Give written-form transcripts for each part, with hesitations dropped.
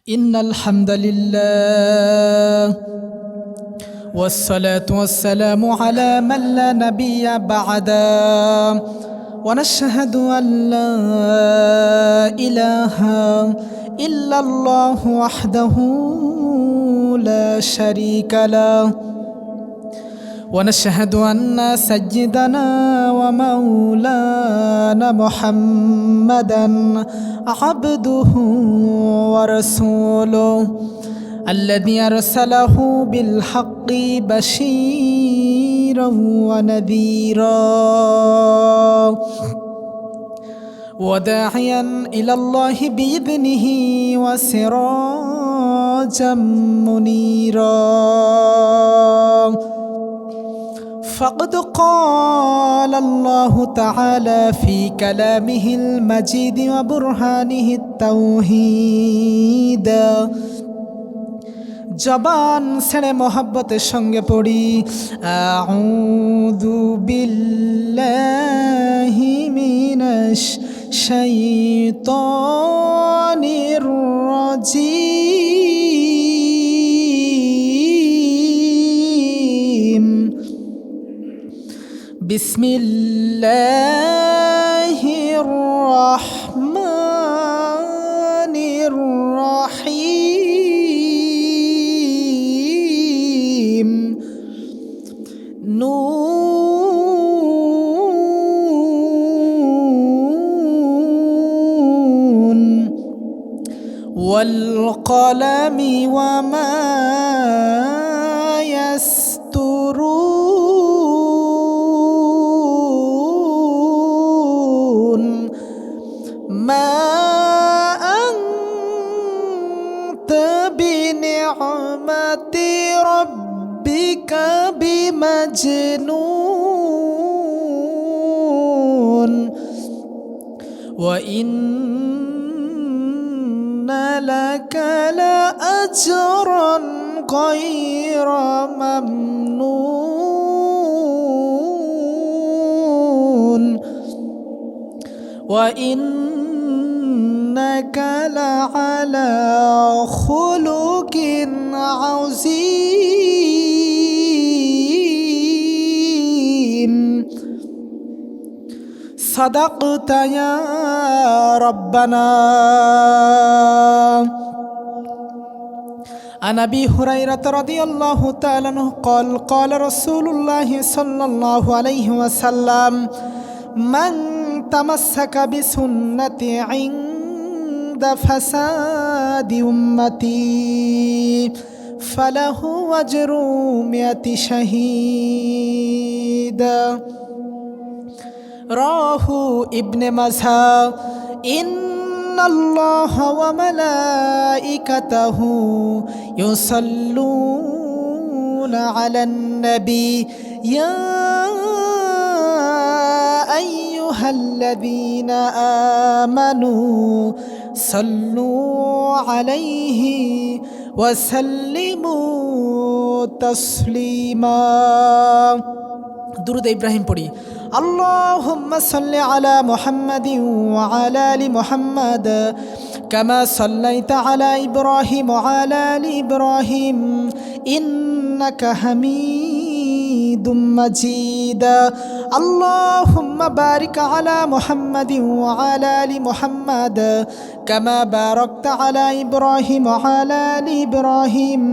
إن الحمد لله والصلاة والسلام على من لا نبي بعده ونشهد أن لا إله إلا الله وحده لا شريك له ونشهد أن سيدنا ومولانا محمدا عبده ورسوله الذي أرسله بالحق بشيرا ونذيرا وداعيا إلى الله بإذنه وسراجا منيرا فقد قال الله تعالى في كلامه المجيد وبرهانه التوحيد জবান ছেড়ে মোহাব্বতের সঙ্গে পড়ি আউযু বিল্লাহি মিনাশ শাইতানির রাজিম বিসমিল্লাহির রাহমানির রাহিম নুন والقلم وما يسطرون ما أنت بنعمة ربك بمجنون وإن لك لأجرا غير ممنون وإنك لعلى خلق عظيم صدقت يا ربنا. عن أبي هريرة رضي الله تعالى عنه قال قال رسول الله صلى الله عليه وسلم من تمسك بسنتي عند فساد أمتي فله أجر 100 شهيد. رواه ابن ماجه. إن الله وملائكته يصلون على النبي يا أيها الذين آمنوا صلوا عليه وسلموا تسليما. درود إبراهيم পড়ি اللهم صل على محمد وعلى آل محمد كما صليت على إبراهيم وعلى آل إبراهيم إنك حميد مجيد. اللهم بارك على محمد وعلى آل محمد كما باركت على إبراهيم وعلى آل إبراهيم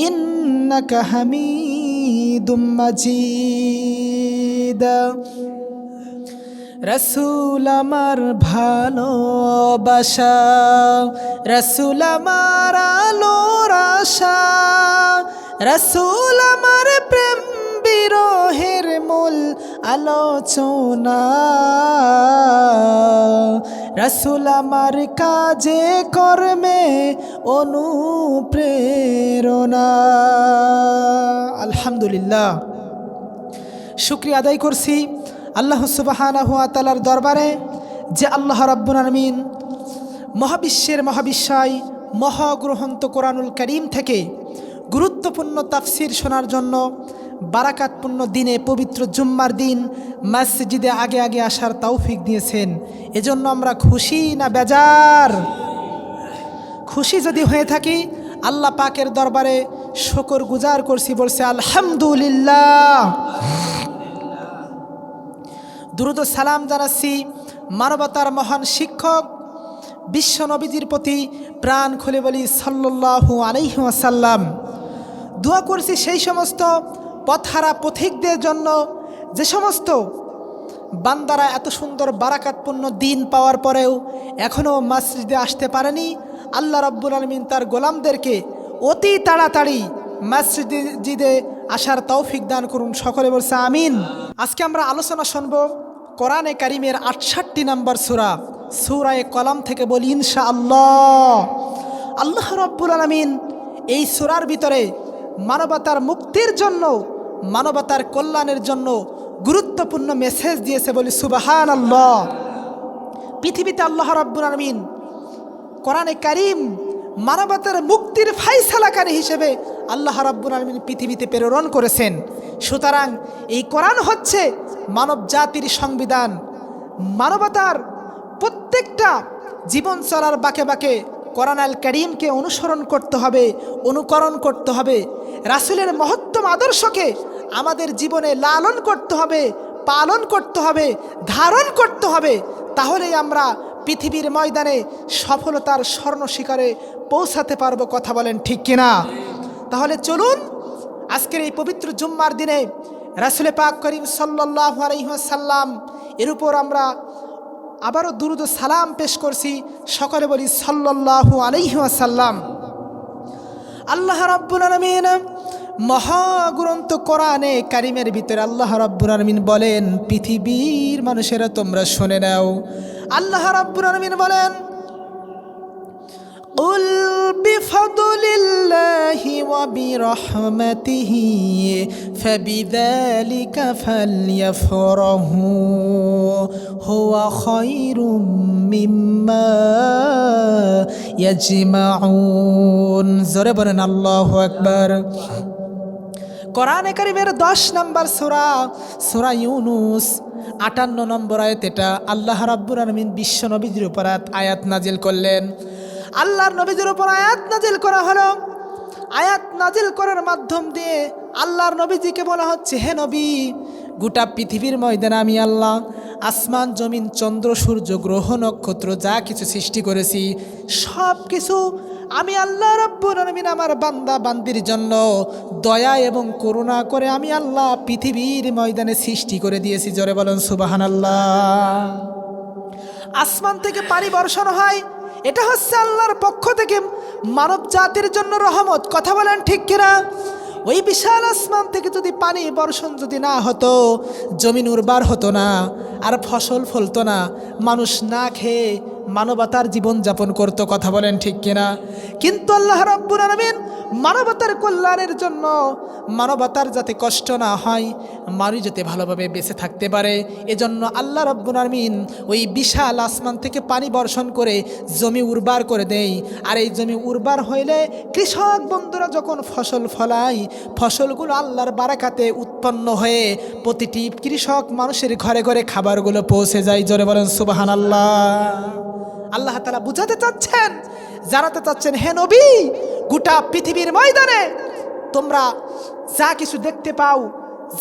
إنك حميد مجيد. রসুল আমার ভালোবাসা, রসুল আমার আলোর আশা, রসুল আমার প্রেম বিরহের মূল আলোচনা, রসুল আমার কাজে কর্মে অনুপ্রেরণা। আলহামদুলিল্লাহ, শুকরিয়া আদায় করছি আল্লাহ সুবহানাহু ওয়া তাআলার দরবারে যে আল্লাহ রাব্বুল আলামিন মহাবিশ্বের মহাবিশ্বয় মহাগ্রন্থ কোরআনুল কারীম থেকে গুরুত্বপূর্ণ তাফসির শোনার জন্য বারাকাতপূর্ণ দিনে পবিত্র জুম্মার দিন মসজিদে আগে আগে আসার তৌফিক দিয়েছেন। এজন্য আমরা খুশি না বেজার? খুশি যদি হয়ে থাকি আল্লাহ পাকের দরবারে শুকর গুজার করছি, বলছে আলহামদুলিল্লাহ। দুরূদ ও সালাম জানাচ্ছি মানবতার মহান শিক্ষক বিশ্ব নবীজির প্রতি, প্রাণ খুলে বলি সাল্লাল্লাহু আলাইহি ওয়াসাল্লাম। দোয়া করছি সেই সমস্ত পথহারা পথিকদের জন্য, যে সমস্ত বান্দারা এত সুন্দর বারাকাতপূর্ণ দিন পাওয়ার পরেও এখনও মসজিদে আসতে পারেনি। আল্লাহ রাব্বুল আলামিন তার গোলামদেরকে অতি তাড়াতাড়ি মসজিদে আসার তৌফিক দান করুন, সকলে বলছে আমিন। আজকে আমরা আলোচনা শুনব কোরআনে কারিমের ৬৮ নম্বর সূরা, সূরা কলম থেকে বলি ইনশাআল্লাহ। আল্লাহ রাব্বুল আলামিন এই সূরার ভিতরে মানবতার মুক্তির জন্য, মানবতার কল্যাণের জন্য গুরুত্বপূর্ণ মেসেজ দিয়েছে, বলি সুবহানাল্লাহ। পৃথিবীতে আল্লাহ রাব্বুল আলামিন কোরআনে কারিম মানবতার মুক্তির ফায়সালাকারী হিসেবে আল্লাহ রাব্বুল আলামিন পৃথিবীতে প্রেরণ করেছেন। সুতরাং এই কোরআন হচ্ছে মানব জাতির সংবিধান। মানবতার প্রত্যেকটা জীবন চলার বাঁকে বাঁকে কোরআন আল কারীমকে অনুসরণ করতে হবে, অনুকরণ করতে হবে। রাসূলের মহত্তম আদর্শকে আমাদের জীবনে লালন করতে হবে, পালন করতে হবে, ধারণ করতে হবে। তাহলেই আমরা পৃথিবীর ময়দানে সফলতার স্বর্ণ শিখরে পৌঁছাতে পারবো। কথা বলেন ঠিক কিনা? তাহলে চলুন আজকের এই পবিত্র জুম্মার দিনে রাসূল পাক করিম সাল্লাল্লাহু আলাইহি ওয়াসাল্লাম এর উপর আমরা আবারও দুরূদ ও সালাম পেশ করছি, সকলে বলি সাল্লাল্লাহু আলাইহি ওয়াসাল্লাম। আল্লাহ রাব্বুল আলামিন মহাগ্রন্থ কোরআনে কারিমের ভিতরে আল্লাহ রাব্বুল আলামিন বলেন, পৃথিবীর মানুষেরা তোমরা শুনে নাও। আল্লাহ রাব্বুল আলামিন বলেন, কুল বিফাদলিল্লাহি ওয়া বিরহমাতিহি ফাবিযালিকা ফালইফরাহু হুয়া খায়রুম মিম্মা ইয়াজমাউন। জোরে বলেন আল্লাহু আকবার। কোরআনে কারীমের 10 নম্বর সূরা, সূরা ইউনূস 58 নম্বর আয়াত। এটা আল্লাহ রাব্বুল আলামিন বিশ্ব নবীর উপর আয়াত নাজিল করলেন। আল্লাহর নবীর উপর আয়াত নাজিল করা হলো। আয়াত নাজিল করার মাধ্যম দিয়ে আল্লাহর নবীজিকে বলা হচ্ছে, হে নবী, গোটা পৃথিবীর ময়দানে আমি আল্লাহ আসমান জমিন চন্দ্র সূর্য গ্রহ নক্ষত্র যা কিছু সৃষ্টি করেছি সব কিছু আমি আল্লাহ রাব্বুল আলামিন আমার বান্দা বান্দির জন্য দয়া এবং করুণা করে আমি আল্লাহ পৃথিবীর ময়দানে সৃষ্টি করে দিয়েছি। জোরে বলেন সুবহানাল্লাহ। আসমান থেকে পানি বর্ষণ হয়, এটা হচ্ছে আল্লাহর পক্ষ থেকে মানব জাতির জন্য রহমত। কথা বলেন ঠিক কিনা? ওই বিশাল আসমান থেকে যদি পানি বর্ষণ যদি না হতো, জমিন উর্বর হতো না, আর ফসল ফলতো না, মানুষ না খেয়ে মানবতার জীবন যাপন করত। কথা বলেন ঠিক কিনা? কিন্তু আল্লাহ রাব্বুল আলামিন মানবতার কল্যাণের জন্য, মানবতার যাতে কষ্ট না হয়, মানুষ যাতে ভালোভাবে বেঁচে থাকতে পারে, এজন্য আল্লাহ রাব্বুল আলামিন ওই বিশাল আসমান থেকে পানি বর্ষণ করে জমি উর্বর করে দেয়। আর এই জমি উর্বর হইলে কৃষক বন্ধুরা যখন ফসল ফলায়, ফসলগুলো আল্লাহর বারাকাতে উৎপন্ন হয়ে প্রতিটি কৃষক মানুষের ঘরে ঘরে খাবারগুলো পৌঁছে যায়। জোরে বলেন সুবহানাল্লাহ। আল্লাহ তাআলা বুঝাতে চাচ্ছেন, জানাতে চাচ্ছেন, হে নবী, গোটা পৃথিবীর ময়দানে তোমরা যা কিছু দেখতে পাও,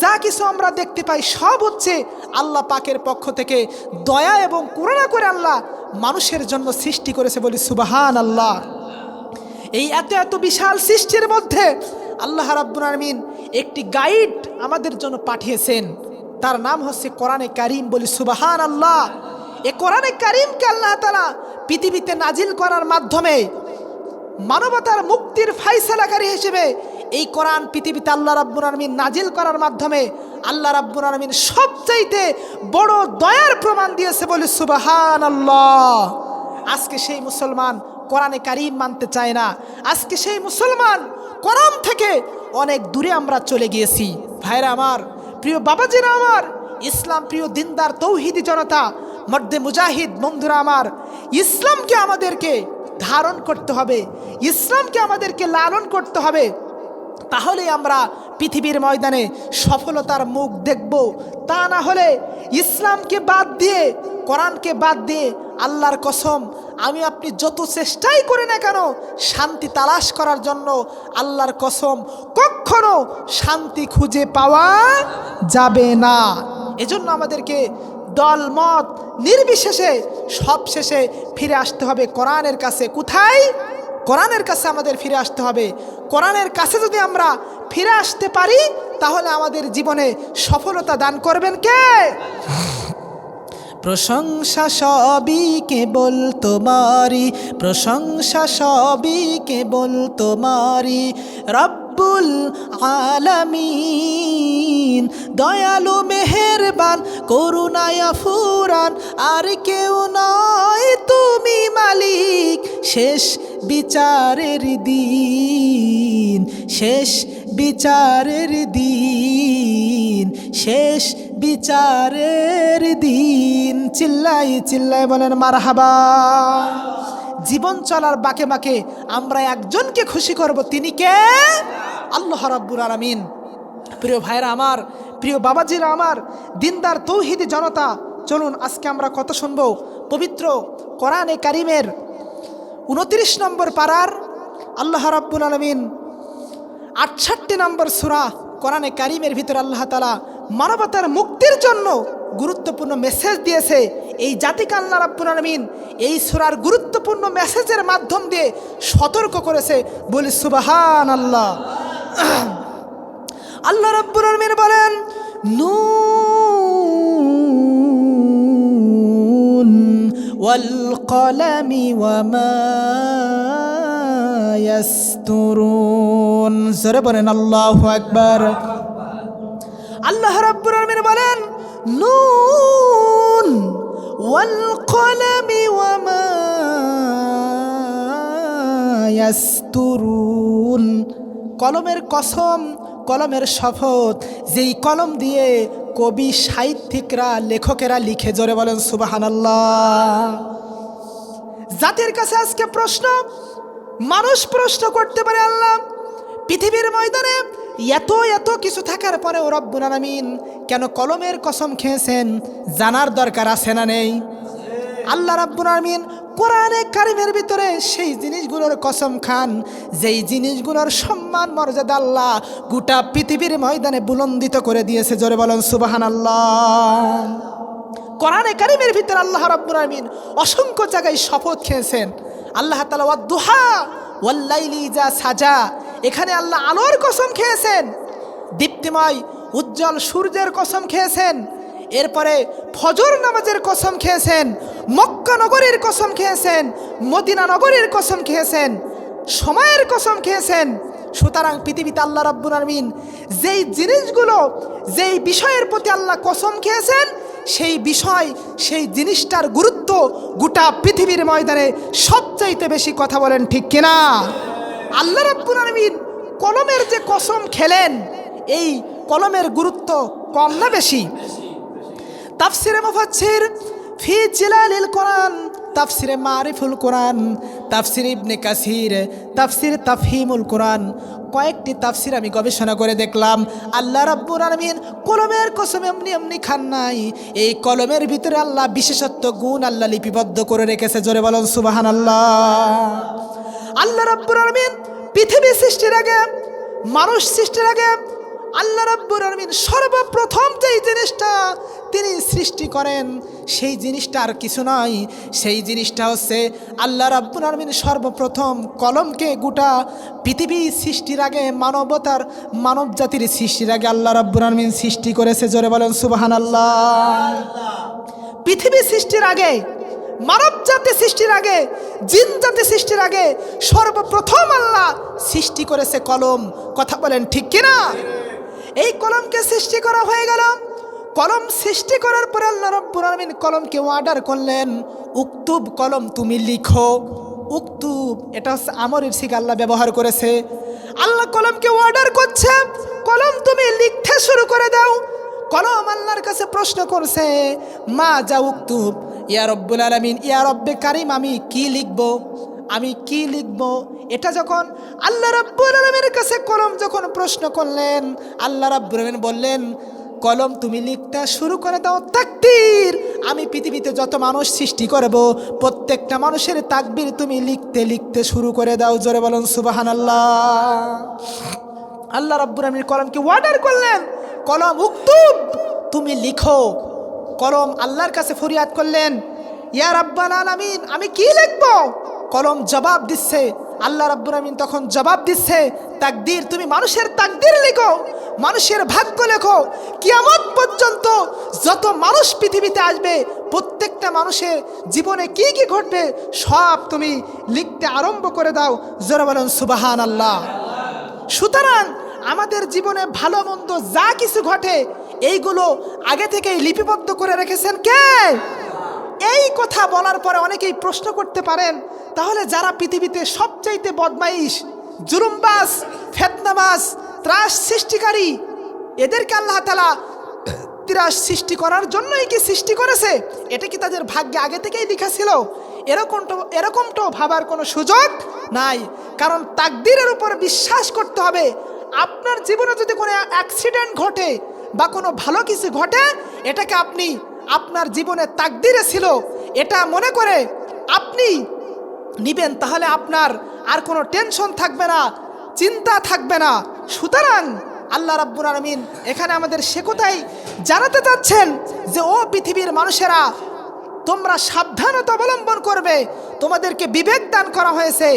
যা কিছু আমরা দেখতে পাই, সব হচ্ছে আল্লাহ পাকের পক্ষ থেকে দয়া এবং করুণা করে আল্লাহ মানুষের জন্য সৃষ্টি করেছে। বলি সুবহানাল্লাহ। এই এত এত বিশাল সৃষ্টির মধ্যে আল্লাহ রাব্বুল আলামিন একটি গাইড আমাদের জন্য পাঠিয়েছেন, তার নাম হচ্ছে কোরআনে কারীম। বলি সুবহানাল্লাহ। এই কোরআনে কারীমকে আল্লাহ তাআলা পৃথিবীতে নাজিল করার মাধ্যমে মানবতার মুক্তির ফায়সালাকারী হিসেবে এই কোরআন পৃথিবীতে আল্লাহ রাব্বুল আলামিন নাজিল করার মাধ্যমে আল্লাহ রাব্বুল আলামিন সবচাইতে বড় দয়ার প্রমাণ দিয়েছে। বলি সুবহানাল্লাহ। আজকে সেই মুসলমান কোরআনে কারীম মানতে চায় না। আজকে সেই মুসলমান কোরআন থেকে অনেক দূরে আমরা চলে গিয়েছি। ভাইরা আমার, প্রিয় বাবাজিরা আমার, ইসলাম প্রিয় দিনদার তৌহিদি জনতা, মর্দে মুজাহিদ বন্ধুরা আমার, ইসলামকে আমাদেরকে ধারণ করতে হবে, ইসলামকে আমাদেরকে লালন করতে হবে। তাহলে আমরা পৃথিবীর ময়দানে সফলতার মুখ দেখব। তা না হলে ইসলামকে বাদ দিয়ে, কোরআনকে বাদ দিয়ে, আল্লাহর কসম আমি আপনি যত চেষ্টাই করি না কেন শান্তি তালাশ করার জন্য, আল্লাহর কসম কখনো শান্তি খুঁজে পাওয়া যাবে না। এজন্য আমাদেরকে দল মত নির্বিশেষে সব শেষে ফিরে আসতে হবে কোরআনের কাছে। কোথায়? কোরআনের কাছে আমাদের ফিরে আসতে হবে। কোরআনের কাছে যদি আমরা ফিরে আসতে পারি তাহলে আমাদের জীবনে সফলতা দান করবেন কে? প্রশংসা সবই কেবল তোমারি, প্রশংসা সবই কেবল তোমারি, রব্বুল আলামিন। দয়ালু মেহেরবান করুণায়া ফুরান, আর কেউ নয় তুমি মালিক। শেষ বিচারের দিন, শেষ বিচারের দিন, শেষ বিচারের দিন। চিল্লাই চিল্লাই বলেন মারহাবা। জীবন চলার বাঁকে বাঁকে আমরা একজনকে খুশি করব, তিনি কে? আল্লাহ রাব্বুল আলামিন। প্রিয় ভাইরা আমার, প্রিয় বাবাজিরা আমার, দিনদার তৌহিদি জনতা, চলুন আজকে আমরা কত শুনবো পবিত্র কোরআনে কারিমের 29 নম্বর পারার আল্লাহ রাব্বুল আলামিন 68 নম্বর সূরা কোরআনে কারিমের ভিতরে আল্লাহ তাআলা মানবতার মুক্তির জন্য গুরুত্বপূর্ণ মেসেজ দিয়েছে। এই জাতিকে আল্লাহ রাব্বুল আলামিন এই সূরার গুরুত্বপূর্ণ মেসেজের মাধ্যম দিয়ে সতর্ক করেছে। বলি সুবহানাল্লাহ। আল্লাহ রাব্বুল আলামিন বলেন, নুন ওয়াল কলামি ওয়া মা ইয়াসতুরুন। জোরে বলেন আল্লাহু আকবার। আল্লাহ রাব্বুল আলামিন বলেন, নুন ওয়াল কলামি ওয়া মা ইয়াসতুরুন। কলমের কসম, কলমের শপথ, যেই কলম দিয়ে কবি সাহিত্যিকরা লেখকেরা লিখে। জোরে বলেন সুবহানাল্লাহ। জাতির কাছে আজকে প্রশ্ন, মানুষ প্রশ্ন করতে পারে, আল্লাহ পৃথিবীর ময়দানে এত এত কিছু থাকার পরেও রব্বুল আলামিন কেন কলমের কসম খেয়েছেন? জানার দরকার আছে না নেই? আল্লাহ রাব্বুল আলামিন কোরআনে কারিমের ভিতরে সেই জিনিসগুলোর কসম খান যেই জিনিসগুলোর সম্মান মর্যাদা আল্লাহ গোটা পৃথিবীর ময়দানে বুলন্দিত করে দিয়েছে। জোরে বলেন সুবহানাল্লাহ। কোরআনে কারিমের ভিতরে আল্লাহ রাব্বুল আলামিন অসংখ্য জায়গায় শপথ খেয়েছেন। আল্লাহ তাআলা ওয়াদ-দুহা ওয়াল লাইলি ইযা সাজা, এখানে আল্লাহ আলোর কসম খেয়েছেন, দীপ্তিময় উজ্জ্বল সূর্যের কসম খেয়েছেন, এরপরে ফজর নামাজের কসম খেয়েছেন, মক্কা নগরীর কসম খেয়েছেন, মদিনা নগরীর কসম খেয়েছেন, সময়ের কসম খেয়েছেন। সুতরাং পৃথিবীতে আল্লাহ রাব্বুল আলামিন যেই জিনিসগুলো, যেই বিষয়ের প্রতি আল্লাহ কসম খেয়েছেন, সেই বিষয়, সেই জিনিসটার গুরুত্ব গোটা পৃথিবীর ময়দানে সবচাইতে বেশি। কথা বলেন ঠিক কিনা? আল্লাহ রাব্বুল আলামিন কলমের যে কসম খেলেন, এই কলমের গুরুত্ব কম না বেশি? তাফসিরে মুফাসসির ফি জিলালিল কোরআন, তাফসিরে মারিফুল কোরআন, তাফসির ইবনে কাসির, তাফসির তাফহিমুল কোরআন, কয়েকটি তাফসির আমি গবেষণা করে দেখলাম। আল্লাহ রাব্বুল আলামিন কলমের কসম এমনি এমনি খান নাই, এই কলমের ভিতরে আল্লাহ বিশেষত্ব গুণ আল্লাহ লিপিবদ্ধ করে রেখেছে। জোরে বলেন সুবহানাল্লাহ। আল্লাহ রাব্বুল আলামিন পৃথিবী সৃষ্টির আগে, মানুষ সৃষ্টির আগে আল্লাহ রাব্বুল আলামিন সর্বপ্রথম যেই জিনিসটা তিনি সৃষ্টি করেন, সেই জিনিসটা আর কিছু নয়, সেই জিনিসটা হচ্ছে আল্লাহ রাব্বুল আলামিন সর্বপ্রথম কলমকে গোটা পৃথিবী সৃষ্টির আগে, মানবতার, মানব জাতির সৃষ্টির আগে আল্লাহ রাব্বুল আলামিন সৃষ্টি করেছে। জোরে বলেন সুবহানাল্লাহ। পৃথিবী সৃষ্টির আগে, মানব জাতি সৃষ্টির আগে, জিন জাতি সৃষ্টির আগে সর্বপ্রথম আল্লাহ সৃষ্টি করেছে কলম। কথা বলেন ঠিক কিনা? এই কলমকে সৃষ্টি করা হয়ে গেল। কলম সৃষ্টি করার পরে আল্লাহ রাব্বুল আলামিন কলমকে অর্ডার করলেন, উক্তুব, কলম তুমি লিখো। উক্তুব এটা হচ্ছে আমরের সিগা আল্লাহ ব্যবহার করেছে। আল্লাহ কলমকে অর্ডার করছে, কলম তুমি লিখতে শুরু করে দাও। কলম আল্লাহর কাছে প্রশ্ন করছে, মা যা উক্তুব, ইয়া রব্বুল আলামিন, ইয়া রব্বে কারিম, আমি কি লিখব, আমি কি লিখব? এটা যখন আল্লাহ রাব্বুল আলামিনের কাছে কলম যখন প্রশ্ন করলেন, আল্লাহ রাব্বুল আলামিন বললেন, কলম তুমি লিখতে শুরু করে দাও, তাকদীর আমি পৃথিবীতে যত মানুষ সৃষ্টি করব প্রত্যেকটা মানুষের তাকবীর তুমি লিখতে লিখতে শুরু করে দাও। জোরে বলুন সুবহানাল্লাহ। আল্লাহ রাব্বুল আলামিন কলমকে অর্ডার করলেন, কলম উক্তুব, তুমি লিখো। কলম আল্লাহর কাছে ফরিয়াদ করলেন, ইয়া রাব্বাল আলামিন আমি কি লিখব? কলম জবাব দিচ্ছে, আল্লাহ রাব্বুল আলামিন তখন জবাব দিচ্ছে, তাকদীর তুমি মানুষের তাকদীর লিখো, মানুষের ভাগ্য লেখো। কিয়ামত পর্যন্ত যত মানুষ পৃথিবীতে আসবে প্রত্যেকটা মানুষের জীবনে কি কি ঘটবে সব তুমি লিখতে আরম্ভ করে দাও। জোরে বলুন সুবহানাল্লাহ। সুতরাং আমাদের জীবনে ভালো মন্দ যা কিছু ঘটে এইগুলো আগে থেকেই লিপিবদ্ধ করে রেখেছেন কে? এই কথা বলার পরে অনেকেই প্রশ্ন করতে পারেন, তাহলে যারা পৃথিবীতে সবচাইতে বদমাইশ, জুলুমবাজ, ফিতনাবাজ, ত্রাস সৃষ্টিকারী, এদেরকে আল্লাহ তাআলা ত্রাস সৃষ্টি করার জন্যই কি সৃষ্টি করেছে? এটা কি তাদের ভাগ্যে আগে থেকেই লেখা ছিল? এরকমটাও ভাবার কোনো সুযোগ নাই। কারণ তাকদীরের উপর বিশ্বাস করতে হবে। আপনার জীবনে যদি কোনো অ্যাক্সিডেন্ট ঘটে বা কোনো ভালো কিছু ঘটে, এটাকে আপনি আপনার জীবনে তাকদীরে ছিল এটা মনে করে আপনি নিবেন, তাহলে আপনার আর কোনো টেনশন থাকবে না, চিন্তা থাকবে না। সুতরাং আল্লাহ রাব্বুল আলামিন এখানে আমাদের সে কথাই জানাতে চাচ্ছেন যে ও পৃথিবীর মানুষেরা, তোমরা সাবধানতা অবলম্বন করবে, তোমাদেরকে বিবেক দান করা হয়েছে।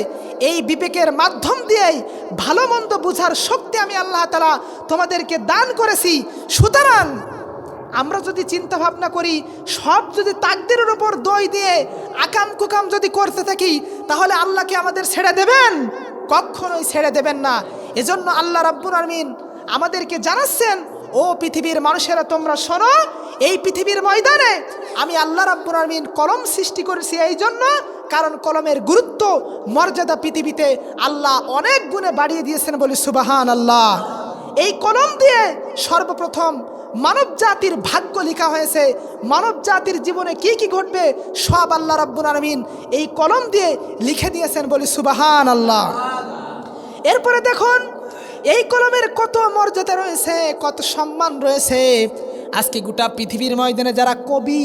এই বিবেকের মাধ্যম দিয়েই ভালো মন্দ বুঝার শক্তি আমি আল্লাহ তাআলা তোমাদেরকে দান করেছি। সুতরাং আমরা যদি চিন্তা ভাবনা করি, সব যদি তাকদীরের উপর দই দিয়ে আকাম কুকাম যদি করতে থাকি, তাহলে আল্লাহকে আমাদের ছেড়ে দেবেন? কখনোই ছেড়ে দেবেন না। এজন্য আল্লাহ রাব্বুল আলামিন আমাদেরকে জানাচ্ছেন, ও পৃথিবীর মানুষেরা তোমরা শোনো, এই পৃথিবীর ময়দানে আমি আল্লাহ রাব্বুল আলামিন কলম সৃষ্টি করেছি এই জন্য, কারণ কলমের গুরুত্ব মর্যাদা পৃথিবীতে আল্লাহ অনেক গুণে বাড়িয়ে দিয়েছেন বলি সুবহানাল্লাহ। এই কলম দিয়ে সর্বপ্রথম মানব জাতির ভাগ্য লেখা হয়েছে। মানব জাতির জীবনে কি কি ঘটবে সব আল্লাহ রাব্বুল আলামিন এই কলম দিয়ে লিখে দিয়েছেন বলি সুবহানাল্লাহ। এরপরে দেখুন এই কলমের কত মর্যাদা রয়েছে, কত সম্মান রয়েছে। আজকে গোটা পৃথিবীর ময়দানে যারা কবি,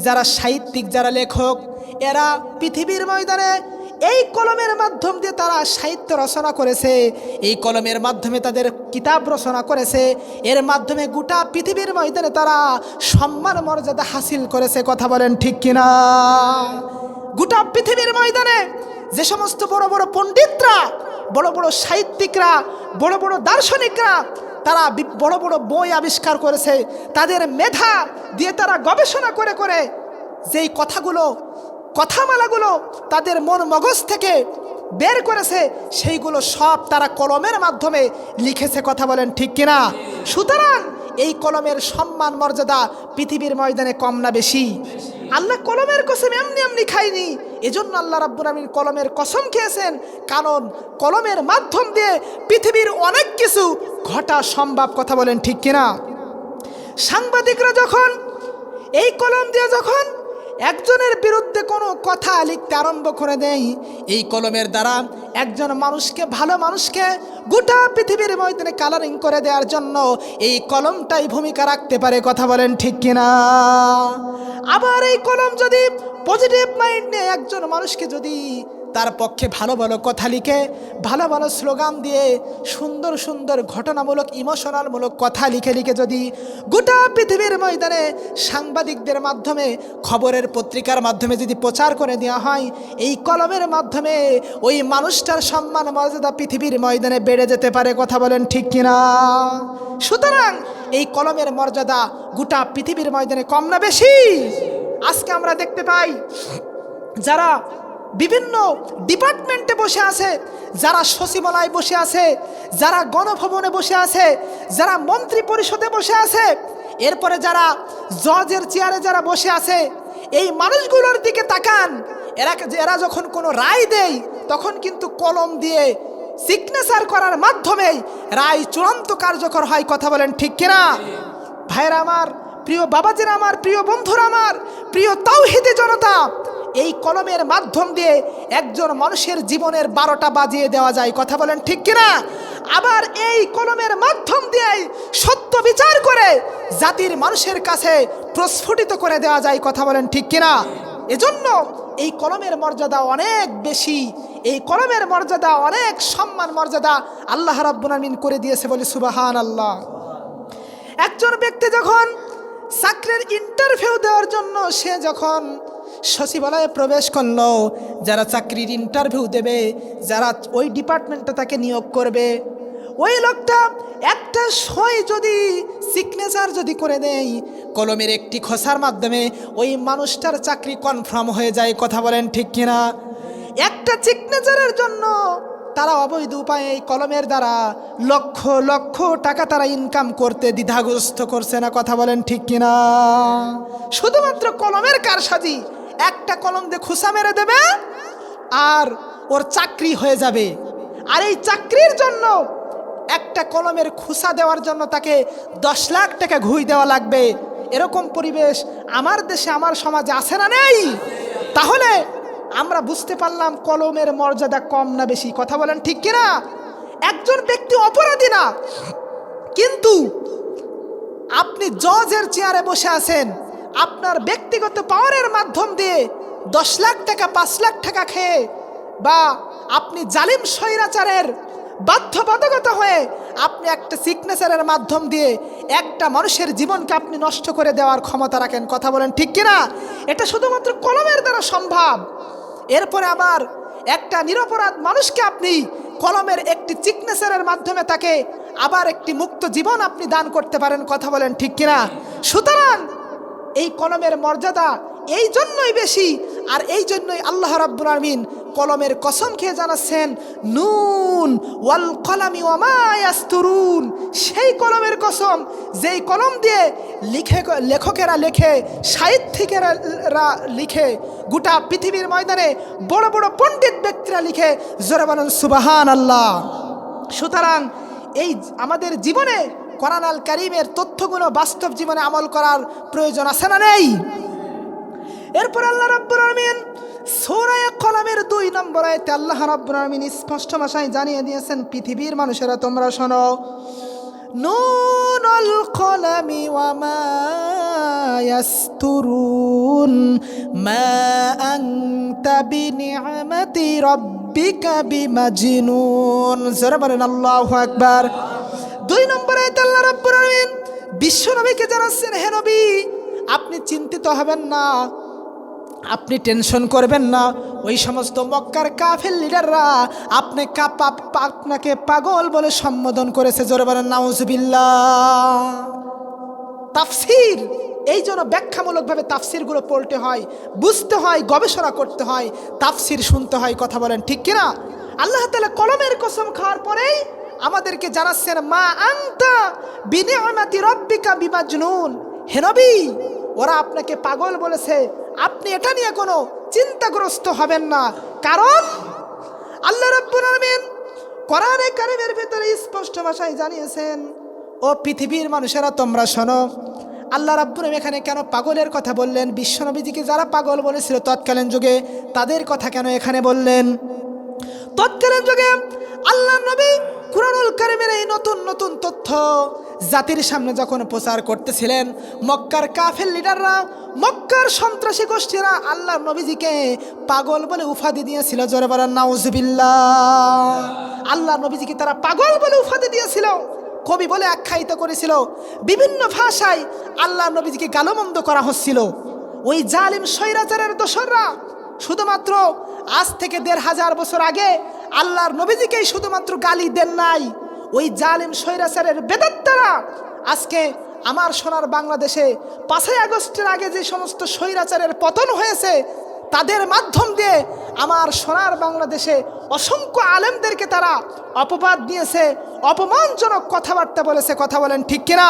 যারা সাহিত্যিক, যারা লেখক, এরা পৃথিবীর ময়দানে এই কলমের মাধ্যম দিয়ে তারা সাহিত্য রচনা করেছে, এই কলমের মাধ্যমে তাদের কিতাব রচনা করেছে, এর মাধ্যমে গোটা পৃথিবীর ময়দানে তারা সম্মান মর্যাদা হাসিল করেছে। কথা বলেন ঠিক কিনা? গোটা পৃথিবীর ময়দানে যে সমস্ত বড় বড় পণ্ডিতরা, বড় বড় সাহিত্যিকরা, বড় বড় দার্শনিকরা, তারা বড় বড় বই আবিষ্কার করেছে, তাদের মেধা দিয়ে তারা গবেষণা করে করে যেই কথামালাগুলো তাদের মন মগজ থেকে বের করেছে, সেইগুলো সব তারা কলমের মাধ্যমে লিখেছে। কথা বলেন ঠিক কিনা? সুতরাং এই কলমের সম্মান মর্যাদা পৃথিবীর ময়দানে কম না বেশি? আল্লাহ কলমের কসম এমনি এমনি খায়নি, এজন্য আল্লাহ রাব্বুল আলামিন কলমের কসম খেয়েছেন, কারণ কলমের মাধ্যম দিয়ে পৃথিবীর অনেক কিছু ঘটা সম্ভব। কথা বলেন ঠিক কিনা? সাংবাদিকরা যখন এই কলম দিয়ে যখন একজনের বিরুদ্ধে কোনো কথা লিখতে আরম্ভ করে দেয়, এই কলমের দ্বারা একজন মানুষকে, ভালো মানুষকে গোটা পৃথিবীর ময়দানে কালারিং করে দেওয়ার জন্য এই কলমটাই ভূমিকা রাখতে পারে। কথা বলেন ঠিক কিনা? আবার এই কলম যদি পজিটিভ মাইন্ড নিয়ে একজন মানুষকে যদি তার পক্ষে ভালো ভালো কথা লিখে, ভালো ভালো স্লোগান দিয়ে, সুন্দর সুন্দর ঘটনামূলক ইমোশনালমূলক কথা লিখে লিখে যদি গোটা পৃথিবীর ময়দানে সাংবাদিকদের মাধ্যমে, খবরের পত্রিকার মাধ্যমে যদি প্রচার করে দেওয়া হয়, এই কলমের মাধ্যমে ওই মানুষটার সম্মান মর্যাদা পৃথিবীর ময়দানে বেড়ে যেতে পারে। কথা বলেন ঠিক কিনা? সুতরাং এই কলমের মর্যাদা গোটা পৃথিবীর ময়দানে কম না বেশি? আজকে আমরা দেখতে পাই যারা বিভিন্ন ডিপার্টমেন্টে বসে আছে, যারা সচিবালয়ে বসে আছে, যারা গণভবনে বসে আছে, যারা মন্ত্রী পরিষদে বসে আছে, এরপরে যারা জজের চেয়ারে যারা বসে আছে, এই মানুষগুলোর দিকে তাকান। এরা যখন কোনো রায় দেয় তখন কিন্তু কলম দিয়ে সিগনেচার করার মাধ্যমে রায় চূড়ান্ত কার্যকর হয়। কথা বলেন ঠিক কিনা? ভাইরা আমার, প্রিয় বাবাজিরা আমার, প্রিয় বন্ধুরা আমার, প্রিয় তাওহীদি জনতা, এই কলমের মাধ্যম দিয়ে একজন মানুষের জীবনের 12টা বাজিয়ে দেওয়া যায়। কথা বলেন ঠিক কিনা? আবার এই কলমের মাধ্যম দিয়ে সত্য বিচার করে জাতির মানুষের কাছে প্রস্ফুটিত করে দেওয়া যায়। কথা বলেন ঠিক কিনা? এজন্য এই কলমের মর্যাদা অনেক বেশি, এই কলমের মর্যাদা অনেক সম্মান মর্যাদা আল্লাহ রাব্বুল আমিন করে দিয়েছে, বলে সুবহানাল্লাহ। একজন ব্যক্তি যখন চাকরির ইন্টারভিউ দেওয়ার জন্য সে যখন সচিবালয়ে প্রবেশ করলো, যারা চাকরির ইন্টারভিউ দেবে, যারা ওই ডিপার্টমেন্টে তাকে নিয়োগ করবে, ওই লোকটা একটা সই যদি সিগনেচার যদি করে দেয় কলমের একটি খোসার মাধ্যমে, ওই মানুষটার চাকরি কনফার্ম হয়ে যায়। কথা বলেন ঠিক কিনা? একটা সিগনেচারের জন্য তারা অবৈধ উপায়ে এই কলমের দ্বারা লক্ষ লক্ষ টাকা তারা ইনকাম করতে দ্বিধাগ্রস্ত করছে না। কথা বলেন ঠিক কিনা? শুধুমাত্র কলমের কারসাজি, একটা কলম দিয়ে খুসা মেরে দেবে আর ওর চাকরি হয়ে যাবে। আর এই চাকরির জন্য একটা কলমের খুসা দেওয়ার জন্য তাকে 10 লাখ টাকা ঘুষ দেওয়া লাগবে। এরকম পরিবেশ আমার দেশে, আমার সমাজে আছে না নেই? তাহলে আমরা বুঝতে পারলাম কলমের মর্যাদা কম না বেশি। কথা বলেন ঠিক কিনা? একজন ব্যক্তি অপরাধী না, কিন্তু আপনি জজের চেয়ারে বসে আছেন, আপনার ব্যক্তিগত পাওয়ারের মাধ্যম দিয়ে 10 লাখ টাকা 5 লাখ টাকা খেয়ে, বা আপনি জালিম স্বৈরাচারের বাধ্যবাধকতা হয়ে আপনি একটা সিগনেচারের মাধ্যম দিয়ে একটা মানুষের জীবনকে আপনি নষ্ট করে দেওয়ার ক্ষমতা রাখেন। কথা বলেন ঠিক কিনা? এটা শুধুমাত্র কলমের দ্বারা সম্ভব। এরপরে আবার একটা নিরপরাধ মানুষকে আপনি কলমের একটি সিগনেচারের মাধ্যমে তাকে আবার একটি মুক্ত জীবন আপনি দান করতে পারেন। কথা বলেন ঠিক কিনা? সুতরাং এই কলমের মর্যাদা এই জন্যই বেশি, আর এই জন্যই আল্লাহ রাব্বুল আমিন কলমের কসম খেয়ে জানাচ্ছেন, নুন ওয়াল কলামি ওয়া মা ইয়াসতুরুন। সেই কলমের কসম যেই কলম দিয়ে লেখকেরা লেখে, সাহিত্যিকেরা লিখে, গোটা পৃথিবীর ময়দানে বড় বড় পণ্ডিত ব্যক্তিরা লিখে। জোরে বলেন সুবহানাল্লাহ। সুতরাং এই আমাদের জীবনে কোরআন আল কারীমের তথ্যগুলো বাস্তব জীবনে আমল করার প্রয়োজন আছে না নেই? এরপর আল্লাহ রাব্বুল আমিন সূরা কলমের 2 নম্বর আয়াতে আল্লাহ রাব্বুল আমিন স্পষ্ট ভাষায় জানিয়ে দিয়েছেন, পৃথিবীর মানুষেরা তোমরা শোনো, নুনুল কলামি ওয়া মা ইয়াসতুরুন মা আনতা বিনিআমাতি রাব্বিকা বিমাজনুন। যারা বলেন আল্লাহু আকবার। 2 নম্বর আয়াতে আল্লাহ রাব্বুল আমিন বিশ্ব নবীকে জানাচ্ছেন, হে নবী আপনি চিন্তিত হবেন না, আপনি টেনশন করবেন না। ওই সমস্ত মক্কার কাফের লিডাররা আপনাকে পাগল বলে সম্বোধন করেছে। জোরে বলেন নাউজুবিল্লাহ। তাফসীর এই জন্য ব্যাখ্যামূলকভাবে তাফসীরগুলো পড়তে হয়, বুঝতে হয়, গবেষণা করতে হয়, তাফসীর শুনতে হয়। কথা বলেন ঠিক কিনা? আল্লাহ তাআলা কলমের কসম খাওয়ার পরেই আমাদেরকে জানাচ্ছেন, মা আনতা বিনিআমাতি রাব্বিকা বিমাজনুন। হে নবী ওরা আপনাকে পাগল বলেছে, আপনি এটা নিয়ে কোনো চিন্তাগ্রস্ত হবেন না। কারণ আল্লাহ রাব্বুল আমিন কোরআনে কারীমের ভিতরে স্পষ্ট ভাষায় জানিয়েছেন, ও পৃথিবীর মানুষেরা তোমরা শোনো। আল্লাহ রাব্বুল আমিন এখানে কেন পাগলের কথা বললেন? বিশ্বনবীজিকে যারা পাগল বলেছিল তৎকালীন যুগে, তাদের কথা কেন এখানে বললেন? তৎকালীন যুগে আল্লাহ নবী কুরআনুল কারীমের এই নতুন নতুন তথ্য জাতির সামনে যখন প্রচার করতেছিলেন, মক্কার কাফের লিডাররা, মক্কার সন্ত্রাসী গোষ্ঠীরা আল্লাহ নবীজিকে পাগল বলে উপাধি দিয়েছিল। জোরে বলেন নাউজুবিল্লাহ। আল্লাহ নবীজিকে তারা পাগল বলে উপাধি দিয়েছিল, কবি বলে আখ্যায়িত করেছিল, বিভিন্ন ভাষায় আল্লাহ নবীজিকে গালমন্দ করা হচ্ছিল। ওই জালিম স্বৈরাচারের দোসররা শুধুমাত্র আজ থেকে 1500 বছর আগে আল্লাহর নবীজিকেই শুধুমাত্র গালি দেন নাই, ওই জালিম স্বৈরাচারের বেদাত্তারা আজকে আমার সোনার বাংলাদেশে 5ই আগস্টের আগে যে সমস্ত স্বৈরাচারের পতন হয়েছে, তাদের মাধ্যম দিয়ে আমার সোনার বাংলাদেশে অসংখ্য আলেমদেরকে তারা অপবাদ দিয়েছে, অপমানজনক কথাবার্তা বলেছে। কথা বলেন ঠিক কিনা?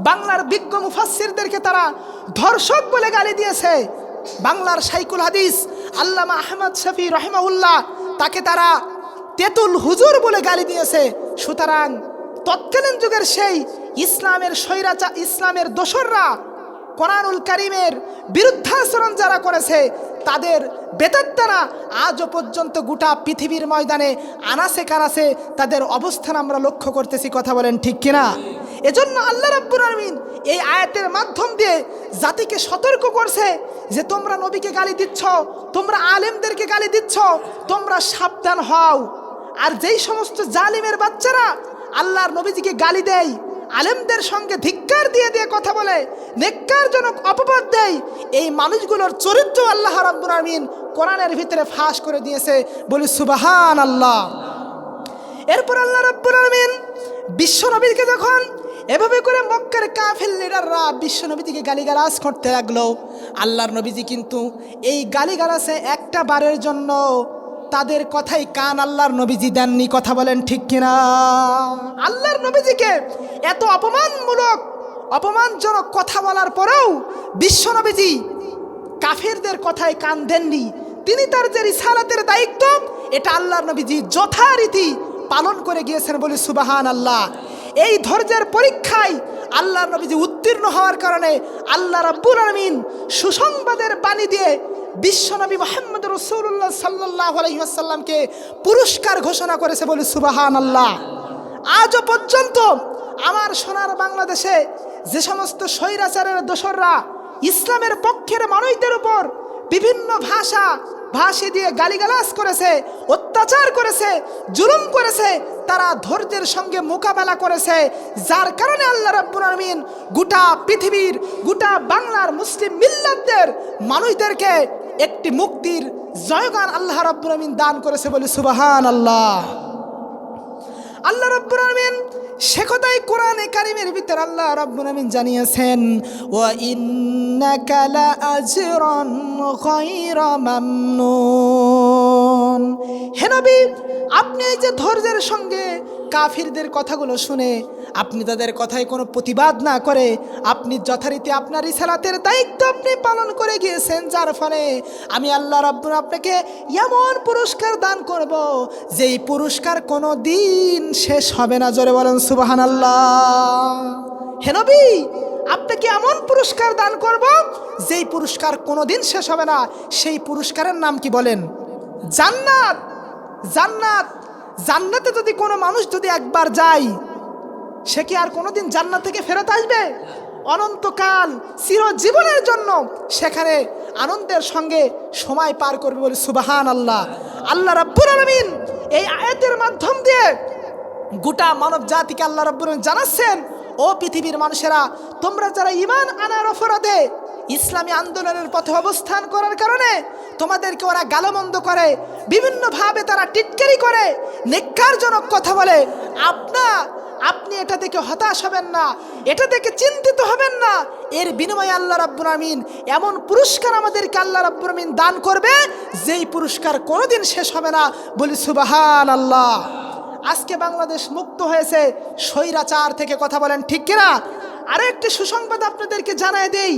বাংলার বিজ্ঞ মুফাসসিরদেরকে তারা ধর্ষক বলে গালি দিয়েছে। বাংলার শাইখুল হাদিস আল্লামা আহমদ শফি রহিমাহুল্লাহ, তাকে তারা তেতুল হুজুর বলে গালি দিয়েছে। সুতরাং তৎকালীন যুগের সেই ইসলামের স্বৈরাচার, ইসলামের দোসররা কোরআনুল কারীমের বিরুদ্ধাচরণ যারা করেছে তাদের বেদাত্তারা আজও পর্যন্ত গোটা পৃথিবীর ময়দানে আনাসে কানাসে তাদের অবস্থান আমরা লক্ষ্য করতেছি। কথা বলেন ঠিক কিনা? এজন্য আল্লাহ রাব্বুল আলামিন এই আয়াতের মাধ্যম দিয়ে জাতিকে সতর্ক করছে যে তোমরা নবীকে গালি দিচ্ছ, তোমরা আলেমদেরকে গালি দিচ্ছ, তোমরা সাবধান হও। আর যেই সমস্ত জালিমের বাচ্চারা আল্লাহর নবীজিকে গালি দেয়, আলেমদের সঙ্গে ধিক্কার দিয়ে দিয়ে কথা বলে, নেক্কারজনক অপবাদ দেয়, এই মানুষগুলোর চরিত্র আল্লাহ রাব্বুল আলামিন কোরআনের ভিতরে ফাঁস করে দিয়েছে। বলি সুবহানাল্লাহ। এরপর আল্লাহ রাব্বুল আলামিন বিশ্বনবীকে যখন এভাবে করে মক্কার কাফির লিডাররা বিশ্বনবীকে গালিগালাজ করতে লাগলো, আল্লাহর নবীজি কিন্তু এই গালিগালাজে একটা বারের জন্য তাদের কথাই কান আল্লাহর নবীজি দেননি। কথা বলেন ঠিক কিনা? আল্লাহর নবীজিকে এত অপমানজনক কথা বলার পরেও বিশ্বনবীজি কাফিরদের কথায় কান দেননি। তিনি তার যে রিসালাতের দায়িত্ব এটা আল্লাহর নবীজি যথারীতি পালন করে গিয়েছেন। বলি সুবহানাল্লাহ। এই ধৈর্যের পরীক্ষায় আল্লাহর নবীজি উত্তীর্ণ হওয়ার কারণে আল্লাহ রাব্বুল আলামিন সুসংবাদের বাণী দিয়ে বিশ্বনবী মুহাম্মদ রাসূলুল্লাহ সাল্লাল্লাহু আলাইহি ওয়াসাল্লামকে পুরস্কার ঘোষণা করেছে। বলি সুবহানাল্লাহ। আজও পর্যন্ত আমার সোনার বাংলাদেশে যে সমস্ত স্বৈরাচারের দোসররা ইসলামের পক্ষের মানুষদের উপর বিভিন্ন ভাষা দিয়ে গালিগালাজ করেছে, অত্যাচার করেছে, জুলুম করেছে, তারা ধৈর্যের সঙ্গে মোকাবেলা করেছে, যার কারণে আল্লাহ রাব্বুল আলামিন গোটা পৃথিবীর, গোটা বাংলার মুসলিম মিল্লাতদের মানুষদেরকে একটি মুক্তির জয়গান আল্লাহ রাব্বুল আলামিন দান করেছে। বলি সুবহানাল্লাহ। আল্লাহ রাব্বুল আলামিন সে কথাই কোরআনে কারীমের ভিতর আল্লাহ রাব্বুল আলামিন জানিয়েছেন, ওয়া ইন্নাকা লাআজরান গায়রা মামনুন। হে নবী, আপনি এই যে ধৈর্যের সঙ্গে কাফিরদের কথাগুলো শুনে আপনি তাদের কথায় কোনো প্রতিবাদ না করে আপনি যথারীতি আপনার রিসালাতের দায়িত্ব আপনি পালন করে গিয়েছেন, যার ফলে আমি আল্লাহ রাব্বুল আপনাকে এমন পুরস্কার দান করব যেই পুরস্কার কোনো দিন শেষ হবে না। জোরে বলেন সুবহানাল্লাহ। হে নবী, আপনাকে এমন পুরস্কার দান করব যেই পুরস্কার কোনো দিন শেষ হবে না। সেই পুরস্কারের নাম কি বলেন? জান্নাত। জান্নাতে যদি কোনো মানুষ যদি একবার যায়, সে কি আর কোনোদিন জান্নাত থেকে ফেরত আসবে? অনন্তকাল চিরজীবনের জন্য সেখানে আনন্দের সঙ্গে সময় পার করবে। বলে সুবহানাল্লাহ। আল্লাহ রাব্বুল আলামিন এই আয়াতের মাধ্যম দিয়ে গোটা মানব জাতিকে আল্লাহ রাব্বুল আলামিন জানাচ্ছেন, ও পৃথিবীর মানুষেরা, তোমরা যারা ঈমান আনার অপরাধে ইসলামী আন্দোলনের পথে অবস্থান করার কারণে তোমাদেরকে ওরা গালমন্দ করে, বিভিন্নভাবে তারা টিটকারি করে, নেক্কারজনক কথা বলে, আপনি এটা দেখে হতাশ হবেন না, এটা দেখে চিন্তিত হবেন না। এর বিনিময়ে আল্লাহ রাব্বুল আলামিন এমন পুরস্কার আমাদেরকে আল্লাহ রাব্বুল আলামিন দান করবে যেই পুরস্কার কোনোদিন শেষ হবে না। বলি সুবহানাল্লাহ। আজকে বাংলাদেশ মুক্ত হয়েছে স্বৈরাচার থেকে। কথা বলেন ঠিক কিনা? আরো একটি সুসংবাদ আপনাদেরকে জানায় দেই।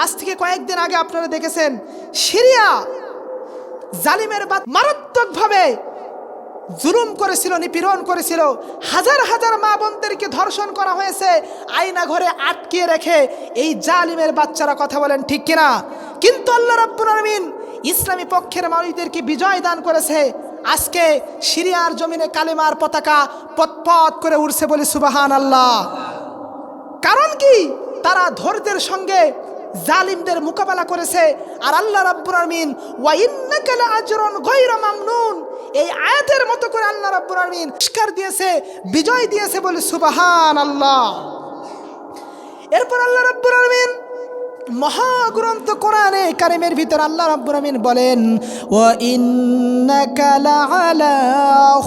আজ থেকে কয়েকদিন আগে আপনারা দেখেছেন সিরিয়া জালিমের মারাত্মকভাবে জুলুম করেছিল, নিপীড়ন করেছিল, হাজার হাজার মা বোনদেরকে ধর্ষণ করা হয়েছে আয়না ঘরে আটকে রেখে। এই জালিমের বাচ্চারা, কথা বলেন ঠিক কিনা? কিন্তু আল্লাহ রাব্বুল আলামিন ইসলামী পক্ষের মানুষদেরকে বিজয় দান করেছে। আজকে সিরিয়ার জমিনে কালেমার পতাকা পতপত করে উড়ছে। বলি সুবহানাল্লাহ। কারণ কি? তারা ধৈর্যের সঙ্গে জালিমদের মোকাবেলা করেছে। আর আল্লাহ রাব্বুল আলামিন ওয়া ইন্নাকা লাআজরুন গায়রা মামনুন, এই আয়াতের মতো করে আল্লাহ রাব্বুল আলামিন পুরস্কার দিয়েছে, বিজয় দিয়েছে। বলে সুবহানাল্লাহ। এরপর আল্লাহ রাব্বুল আলামিন মহাগ্রন্থ কোরআনে কারীমের ভিতর আল্লাহ রাব্বুল আলামিন বলেন, ওয়া ইন্নাকা লাআলা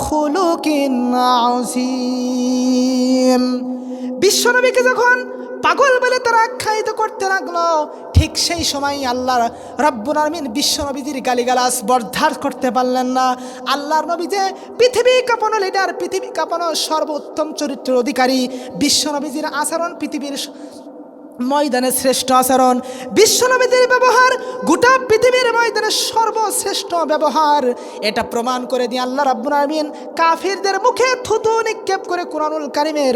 খুলুকিন আযীম। বিশ্বনবীকে যখন পাগল বলে তারা আখ্যায়িত করতে লাগলো, ঠিক সেই সময় আল্লাহ রাব্বুল আলামিন বিশ্বনবীজির গালিগালাজ বরদাস্ত করতে পারলেন না। আল্লাহর নবী যে পৃথিবী কাঁপানো লিডার, পৃথিবী কাঁপানো সর্বোত্তম চরিত্রের অধিকারী, বিশ্বনবীজির আচরণ পৃথিবীর ময়দানে শ্রেষ্ঠ আচরণ, বিশ্বনবীদের ব্যবহার গোটা পৃথিবীর ময়দানে সর্বশ্রেষ্ঠ ব্যবহার, এটা প্রমাণ করে দিয়ে আল্লাহ রাব্বুল আলামিন কাফিরদের মুখে থুতু নিক্ষেপ করে কোরআনুল কারীমের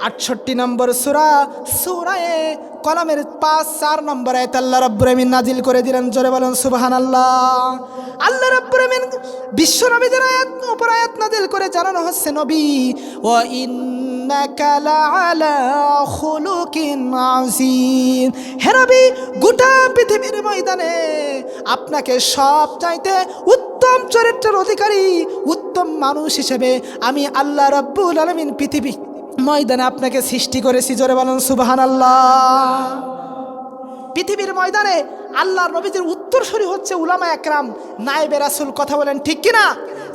68 নম্বর সূরা কলামের 5-4 নম্বর আয়াত আল্লাহ রাব্বুল আমিন নাজিল করে দিলেন। জোরে বলেন সুবহানাল্লাহ। আল্লাহ রাব্বুল আমিন বিশ্ব নবীদের উপর আয়াত নাজিল করে জানানো হচ্ছে, নবী ওয়া ইন্নাকা লাআলা খুলুকিন আযীম। হে নবী, গোটা পৃথিবীর ময়দানে আপনাকে সব চাইতে উত্তম চরিত্রের অধিকারী, উত্তম মানুষ হিসেবে আমি আল্লাহ রাব্বুল আলামিন পৃথিবী ময়দানে আপনাকে সৃষ্টি করেছি। জোরে বলেন সুবহানাল্লাহ। পৃথিবীর ময়দানে আল্লাহর নবীদের উত্তরসূরি হচ্ছে উলামা একরাম, নায়েবে রাসূল। কথা বলেন ঠিক কিনা?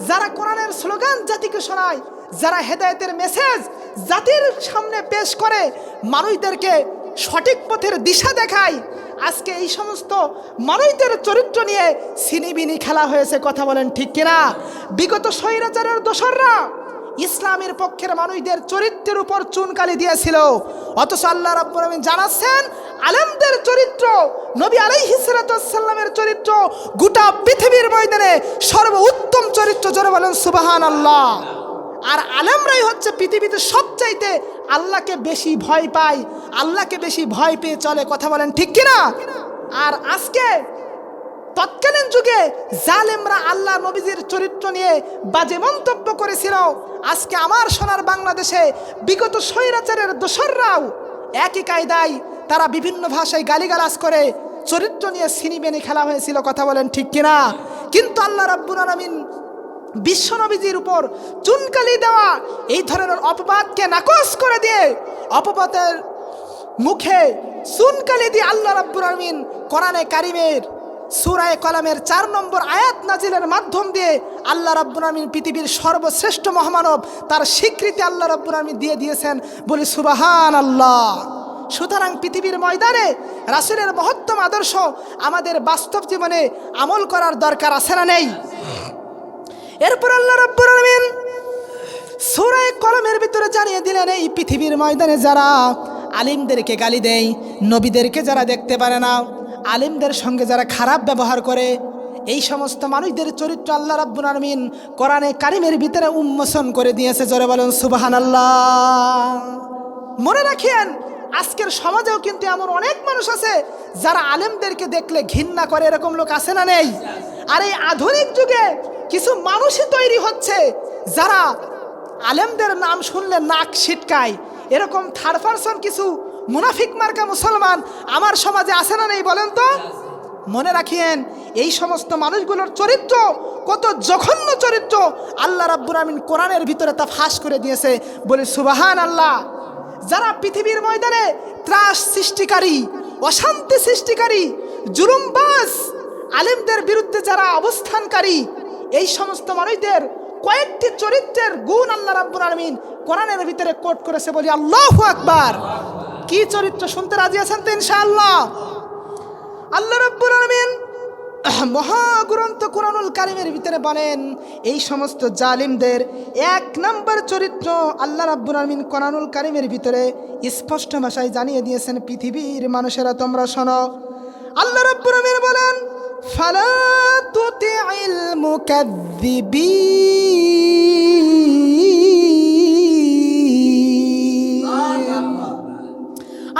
যারা কোরআনের স্লোগান জাতিকে শোনায়, যারা হেদায়েতের মেসেজ জাতির সামনে পেশ করে, মানুষদেরকে সঠিক পথের দিশা দেখায়, আজকে এই সমস্ত মানুষদের চরিত্র নিয়ে সিনিবিনি খেলা হয়েছে। কথা বলেন ঠিক কিনা? বিগত স্বৈরাচারের দোসররা ইসলামের পক্ষের মানুষদের চরিত্রের উপর চুনকালি দিয়েছিল, অথচ আল্লাহ রাব্বুল আমিন জানাচ্ছেন আলেমদের চরিত্র, নবী আলাইহিস সালাতু ওয়াস সালামের চরিত্র গোটা পৃথিবীর ময়দানে সর্বোত্তম চরিত্র। জোরে বলেন সুবহানাল্লাহ। আর আলেমরাই হচ্ছে পৃথিবীতে সবচাইতে আল্লাহকে বেশি ভয় পায়, আল্লাহকে বেশি ভয় পেয়ে চলে। কথা বলেন ঠিক কিনা? আর আজকে তৎকালীন যুগে জালেমরা আল্লাহ নবীজির চরিত্র নিয়ে বাজে মন্তব্য করেছিল, আজকে আমার সোনার বাংলাদেশে বিগত স্বৈরাচারের দোসররাও একই কায়দায় তারা বিভিন্ন ভাষায় গালিগালাজ করে চরিত্র নিয়ে সিনিবেনি খেলা হয়েছিল। কথা বলেন ঠিক কিনা? কিন্তু আল্লাহ রাব্বুল আলামিন বিশ্ব নবীজির উপর চুনকালি দেওয়া এই ধরনের অপবাদকে নাকচ করে দিয়ে, অপবাদের মুখে চুনকালি দিয়ে আল্লাহ রাব্বুল আলামিন কোরআনে কারিমের সূরা কলামের 4 নম্বর আয়াত নাজিলের মাধ্যম দিয়ে আল্লাহ রাব্বুল আলামিন পৃথিবীর সর্বশ্রেষ্ঠ মহামানব তার স্বীকৃতি আল্লাহ রাব্বুল আলামিন দিয়ে দিয়েছেন। বলি সুবহানাল্লাহ। সুতরাং পৃথিবীর ময়দানে রাসূলের মহত্তম আদর্শ আমাদের বাস্তব জীবনে আমল করার দরকার আছে না নেই? এরপর আল্লাহ রাব্বুল আলামিন সূরা কলমের ভিতরে জানিয়ে দিলেন, এই পৃথিবীর ময়দানে যারা আলিমদেরকে গালি দেয়, নবীদেরকে যারা দেখতে পারে না, আলিমদের সঙ্গে যারা খারাপ ব্যবহার করে, এই সমস্ত মানুষদের চরিত্র আল্লাহ রাব্বুল আলামিন কোরআনে কারিমের ভিতরে উন্মোচন করে দিয়েছে। জোরে বলেন সুবহানাল্লাহ। মনে রাখেন, আজকের সমাজেও কিন্তু এমন অনেক মানুষ আছে যারা আলেমদেরকে দেখলে ঘৃণা করে। এরকম লোক আছে না নেই? আর এই আধুনিক যুগে কিছু মানুষই তৈরি হচ্ছে যারা আলেমদের নাম শুনলে নাক ছিটকায়। এরকম থার্ড পারসন কিছু মুনাফিক মার্কা মুসলমান আমার সমাজে আছে না নেই বলেন তো? মনে রাখিয়েন, এই সমস্ত মানুষগুলোর চরিত্র কত জঘন্য চরিত্র আল্লাহ রাব্বুল আলামিন কোরআনের ভিতরে তা ফাঁস করে দিয়েছে। বলে সুবহানাল্লাহ। যারা পৃথিবীর ময়দানে ত্রাস সৃষ্টিকারী, অশান্তি সৃষ্টিকারী, জুলুমবাজ, আলেমদের বিরুদ্ধে যারা অবস্থানকারী, এই সমস্ত মানুষদের কয়েকটি চরিত্রের গুণ আল্লাহ রাব্বুল আলামিন কোরআনের ভিতরে কোট করেছে। বলি আল্লাহু আকবার। কি চরিত্র শুনতে রাজি আছেন তো ইনশাআল্লাহ? আল্লাহ রাব্বুল আলামিন মহাগ্রন্থ কুরআনুল কারীমের ভিতরে বলেন, এই সমস্ত জালিমদের 1 নম্বর চরিত্র আল্লাহ রাব্বুল আলামিন কুরআনুল কারীমের ভিতরে স্পষ্ট ভাষায় জানিয়ে দিয়েছেন। পৃথিবীর মানুষেরা তোমরা শোনো, আল্লাহ রাব্বুল আলামিন বলেন, ফালা তুতিইল মুকাদ্দিবিন।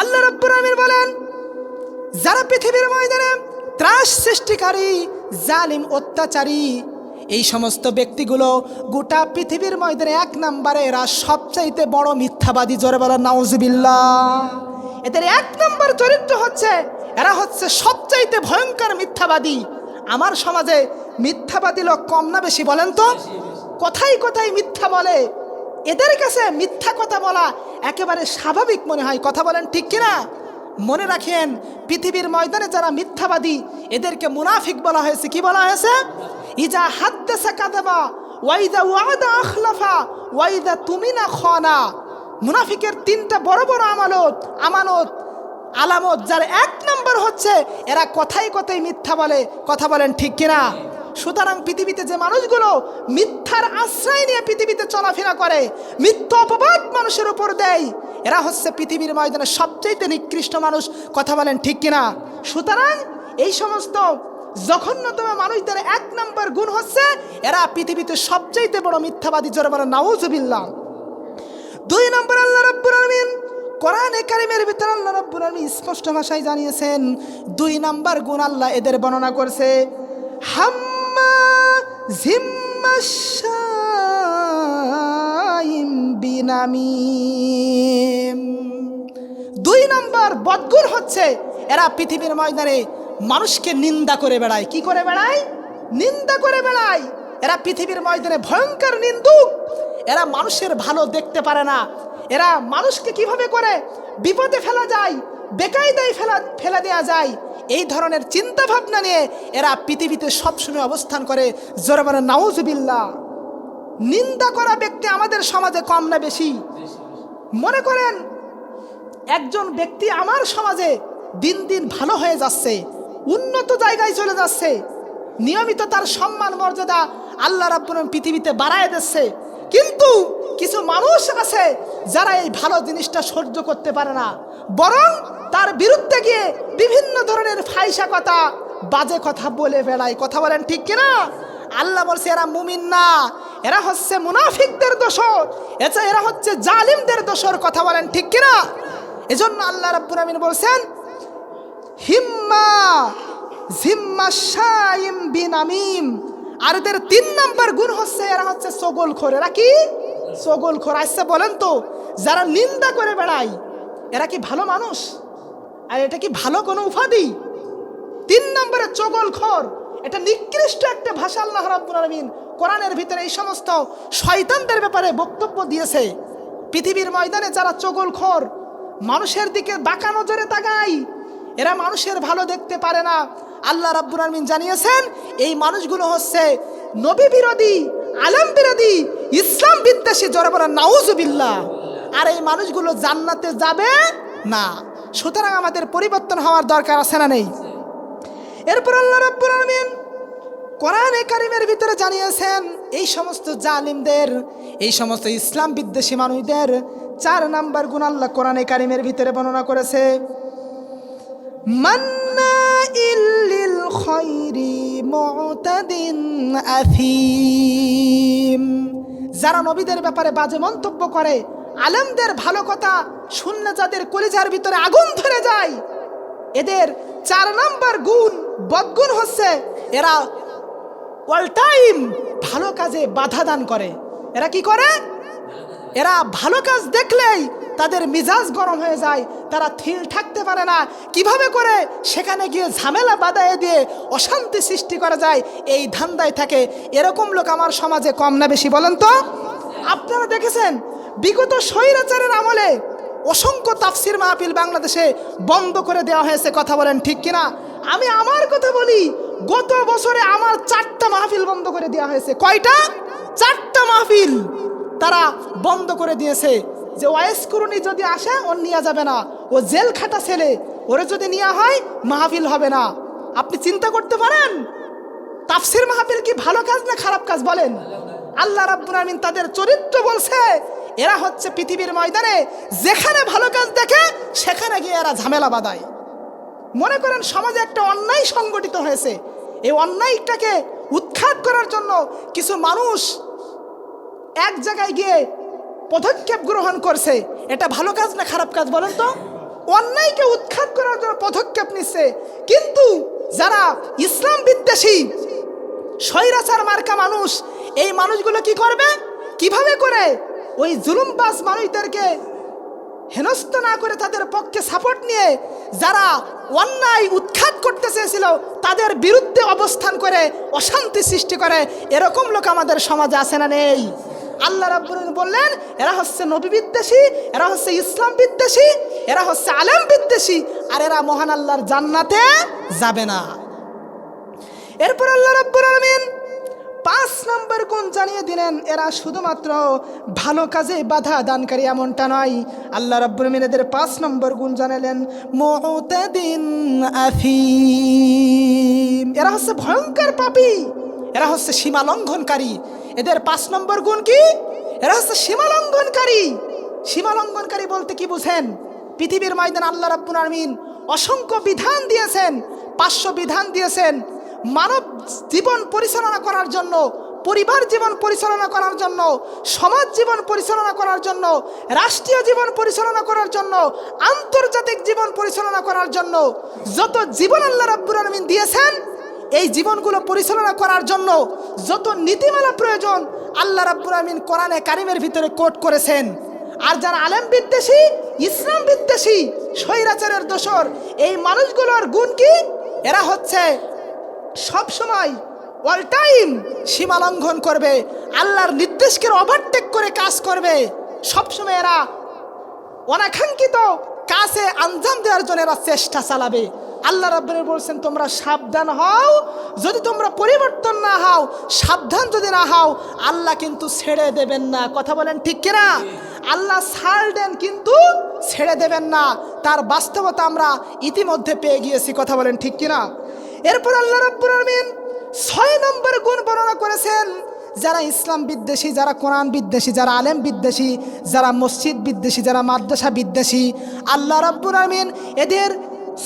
আল্লাহ রাব্বুল আলামিন বলেন, যারা পৃথিবীর ময়দানে ত্রাস সৃষ্টিকারী, জালিম, অত্যাচারী, এই সমস্ত ব্যক্তিগুলো গোটা পৃথিবীর ময়দানে 1 নম্বরে এরা সবচাইতে বড় মিথ্যাবাদী। জোরে বলেন নাউজুবিল্লাহ। এদের 1 নম্বর চরিত্র হচ্ছে এরা হচ্ছে সবচাইতে ভয়ঙ্কর মিথ্যাবাদী। আমার সমাজে মিথ্যাবাদী লোক কম না বেশি বলেন তো? কথাই কথাই মিথ্যা বলে। এদের কাছে মিথ্যা কথা বলা একেবারে স্বাভাবিক মনে হয়। কথা বলেন ঠিক কিনা? মনে রাখেন, পৃথিবীর ময়দানে যারা মিথ্যাবাদী এদেরকে মুনাফিক বলা হয়েছে। কি বলা হয়েছে? ইজা হাদ্দাসা কাযাবা ওয়া ইজা ওয়াদা আখলাফা ওয়া ইজা তুমিনা খানা। মুনাফিকের 3টা বড় বড় আমানত আলামত, যার 1 নম্বর হচ্ছে এরা কথাই কথাই মিথ্যা বলে। কথা বলেন ঠিক কিনা? সুতরাং পৃথিবীতে যে মানুষগুলো মিথ্যার আশ্রয় নিয়ে পৃথিবীতে চলাফেরা করে, মিথ্যা অপবাদ মানুষের উপর দেয়, এরা হচ্ছে পৃথিবীর ময়দানে সবচেয়ে নিকৃষ্ট মানুষ। কথা বলেন ঠিক কিনা? সুতরাং এই সমস্ত জঘন্যতম মানুষদের 1 নম্বর গুণ হচ্ছে এরা পৃথিবীতে সবচেয়ে বড় মিথ্যাবাদী। জোরে বলেন নাউজুবিল্লাহ। 2 নম্বর আল্লাহ রাব্বুল আলামিন কোরআনে কারিমের ভিতরে আল্লাহ রাব্বুল আলামিন স্পষ্ট ভাষায় জানিয়েছেন 2 নাম্বার গুণ আল্লাহ এদের বর্ণনা করছে, হাম্মা জিম্মাশাইম বিনামিম। 2 নাম্বার বদগুণ হচ্ছে এরা পৃথিবীর ময়দানে মানুষকে নিন্দা করে বেড়ায়। কি করে বেড়ায়? নিন্দা করে বেড়ায়। এরা পৃথিবীর ময়দানে ভয়ঙ্কর নিন্দুক। এরা মানুষের ভালো দেখতে পারে না। এরা মানুষকে কিভাবে করে বিপদে ফেলা যায়, বেকায়দায় ফেলা দেওয়া যায়, এই ধরনের চিন্তা ভাবনা নিয়ে এরা পৃথিবীতে সবসময় অবস্থান করে। জোরে বলেন নাউজুবিল্লাহ। নিন্দা করা ব্যক্তি আমাদের সমাজে কম না বেশি? মনে করেন একজন ব্যক্তি আমার সমাজে দিন দিন ভালো হয়ে যাচ্ছে, উন্নত জায়গায় চলে যাচ্ছে, নিয়মিত তার সম্মান মর্যাদা আল্লাহ রাব্বুল আলামিন পৃথিবীতে বাড়ায় দিচ্ছে, কিন্তু কিছু মানুষ আছে যারা এই ভালো জিনিসটা সহ্য করতে পারে না, বরং তার বিরুদ্ধে গিয়ে বিভিন্ন ধরনের ফাইসা কথা, বাজে কথা বলে বেড়ায়। কথা বলেন ঠিক কিনা? আল্লাহ বলছে এরা মুমিন না, এরা হচ্ছে মুনাফিকদের দোসর, এরা হচ্ছে জালিমদের দোসর। কথা বলেন ঠিক কিনা? এজন্য আল্লাহ রাব্বুল আলামিন বলছেন হিম্মা জিম্মাশাইম বিনামিম। আর এদের 3 নাম্বার গুণ হচ্ছে এরা হচ্ছে চগলখোর। এরা কি? চগলখোর। আচ্ছা বলেন তো, যারা নিন্দা করে বেড়ায় এরা কি ভালো মানুষ? আর এটা কি ভালো কোনো উপাধি? 3 নম্বরে চগলখোর। এটা নিকৃষ্ট একটা ভাষা। আল্লাহ রাব্বুল আলামিন কোরআনের ভিতরে এই সমস্ত শয়তানদের ব্যাপারে বক্তব্য দিয়েছে। পৃথিবীর ময়দানে যারা চগলখোর, মানুষের দিকে বাঁকা নজরে তাকায়, এরা মানুষের ভালো দেখতে পারে না, আল্লাহ রাব্বুল আলামিন জানিয়েছেন এই মানুষগুলো হচ্ছে নবী বিরোধী, আলেম বিরোধী, ইসলাম বিদ্বেষী। জোরে বলেন নাউজুবিল্লাহ। আর এই মানুষগুলো জান্নাতে যাবে না। সুতরাং আমাদের পরিবর্তন হওয়ার দরকার আছে না নেই? এরপর আল্লাহ রাব্বুল আলামিন কোরআনে কারিমের ভিতরে জানিয়েছেন এই সমস্ত জালিমদের, এই সমস্ত ইসলাম বিদ্বেষী মানুষদের 4 নাম্বার গুণ আল্লাহ কোরআনে কারিমের ভিতরে বর্ণনা করেছে, মান্নাইল লিল খায়রি মুতাদিন আথিম। যারা নবীদের ব্যাপারে বাজে মন্তব্য করে, আলেমদের ভালো কথা শুনলে যাদের কলিজার ভিতরে আগুন ধরে যায়, এদের 4 নাম্বার গুণ, বদগুণ হচ্ছে এরা অল টাইম ভালো কাজে বাধা দান করে। এরা কি করে? এরা ভালো কাজ দেখলেই তাদের মিজাজ গরম হয়ে যায়, তারা থিল থাকতে পারে না। কিভাবে করে সেখানে গিয়ে ঝামেলা বাধায় দিয়ে অশান্তি সৃষ্টি করা যায়, এই ধান্দায় থাকে। এরকম লোক আমার সমাজে কম না বেশি বলেন তো? আপনারা দেখেছেন বিগত স্বৈরাচারের আমলে অসংখ্য তাফসির মাহফিল বাংলাদেশে বন্ধ করে দেওয়া হয়েছে। কথা বলেন ঠিক কিনা? আমি আমার কথা বলি, গত বছরে আমার 4টা মাহফিল বন্ধ করে দেওয়া হয়েছে। কয়টা? 4টা মাহফিল তারা বন্ধ করে দিয়েছে। যে ওয়াইস কুরুনি যদি আসে ওর নিয়ে যাবে না, ও জেল খাটা ছেলে, ওরে যদি নেওয়া হয় মাহফিল হবে না। আপনি চিন্তা করতে পারেন তাফসির মাহফিল কি ভালো কাজ না খারাপ কাজ? বলেন। আল্লাহ রাব্বুল আলামিন তাদের চরিত্র বলছে এরা হচ্ছে পৃথিবীর ময়দানে যেখানে ভালো কাজ দেখে সেখানে গিয়ে এরা ঝামেলা বাঁধায়। মনে করেন সমাজে একটা অন্যায় সংগঠিত হয়েছে, এই অন্যায়টাকে উৎখাত করার জন্য কিছু মানুষ এক জায়গায় গিয়ে পদক্ষেপ গ্রহণ করছে। এটা ভালো কাজ না খারাপ কাজ বলেন তো? অন্যায়কে উৎখাত করার জন্য পদক্ষেপ নিচ্ছে, কিন্তু যারা ইসলাম বিদ্বেষী স্বৈরাচার মার্কা মানুষ, এই মানুষগুলো কি করবে? কিভাবে করে ওই জুলুমবাজ মানুষদেরকে হেনস্থ না করে তাদের পক্ষে সাপোর্ট নিয়ে যারা অন্যায় উৎখাত করতে চেয়েছিল তাদের বিরুদ্ধে অবস্থান করে অশান্তি সৃষ্টি করে, এরকম লোক আমাদের সমাজে আছে না নেই? আল্লাহ রাব্বুল আলামিন বললেন এরা হচ্ছে নবী বিদ্বেষী, এরা হচ্ছে ইসলাম বিদ্বেষী, এরা হচ্ছে আলেম বিদ্বেষী, আর এরা মহান আল্লাহর জান্নাতে যাবে না। এরপর আল্লাহ রাব্বুল আলামিন 5 নম্বর গুণ জানিয়ে দিলেন এরা শুধুমাত্র ভালো কাজে বাধা দানকারী এমনটা নয়। আল্লাহ রাব্বুল আলামিন এদের 5 নম্বর গুণ জানালেন মুতাদিন আফিম। এরা হচ্ছে ভয়ঙ্কর পাপী, এরা হচ্ছে সীমা লঙ্ঘনকারী। এদের 5 নম্বর গুণ কি? এরা হচ্ছে সীমা লঙ্ঘনকারী। সীমা লঙ্ঘনকারী বলতে কি বুঝেন? পৃথিবীর ময়দানে আল্লাহ রাব্বুল আলামিন অসংখ্য বিধান দিয়েছেন, 500 বিধান দিয়েছেন। মানব জীবন পরিচালনা করার জন্য পরিবার জীবন পরিচালনা করার জন্য, সমাজ জীবন পরিচালনা করার জন্য, রাষ্ট্রীয় জীবন পরিচালনা করার জন্য, আন্তর্জাতিক জীবন পরিচালনা করার জন্য যত জীবন আল্লাহ রাব্বুল আলামিন দিয়েছেন, এই জীবনগুলো পরিচালনা করার জন্য যত নীতিমালা প্রয়োজন আল্লাহ রাব্বুল আলামিন কোরআনে কারিমের ভিতরে কোট করেছেন। আর যারা আলেম বিদ্বেষী, ইসলাম বিদ্বেষী, স্বৈরাচারের দোসর, এই মানুষগুলোর গুণ কি? এরা হচ্ছে সব সময় অল টাইম সীমা লঙ্ঘন করবে, আল্লাহর নির্দেশকে ওভারটেক করে কাজ করবে। সবসময় এরা অনাকাঙ্ক্ষিত কাজে আঞ্জাম দেওয়ার জন্য এরা চেষ্টা চালাবে। আল্লাহ রাব্বুল বলছেন তোমরা সাবধান হও, যদি তোমরা পরিবর্তন না হও, সাবধান যদি না হও, আল্লাহ কিন্তু ছেড়ে দেবেন না। কথা বলেন ঠিক কিনা? আল্লাহ ছাড় দেন কিন্তু ছেড়ে দেবেন না, তার বাস্তবতা আমরা ইতিমধ্যে পেয়ে গিয়েছি। কথা বলেন ঠিক কিনা? এরপর আল্লাহ রাব্বুল আলামিন 6 নম্বর গুণ বর্ণনা করেছেন, যারা ইসলাম বিদ্বেষী, যারা কোরআন বিদ্বেষী, যারা আলেম বিদ্বেষী, যারা মসজিদ বিদ্বেষী, যারা মাদ্রাসা বিদ্বেষী, আল্লাহ রাব্বুল আলামিন এদের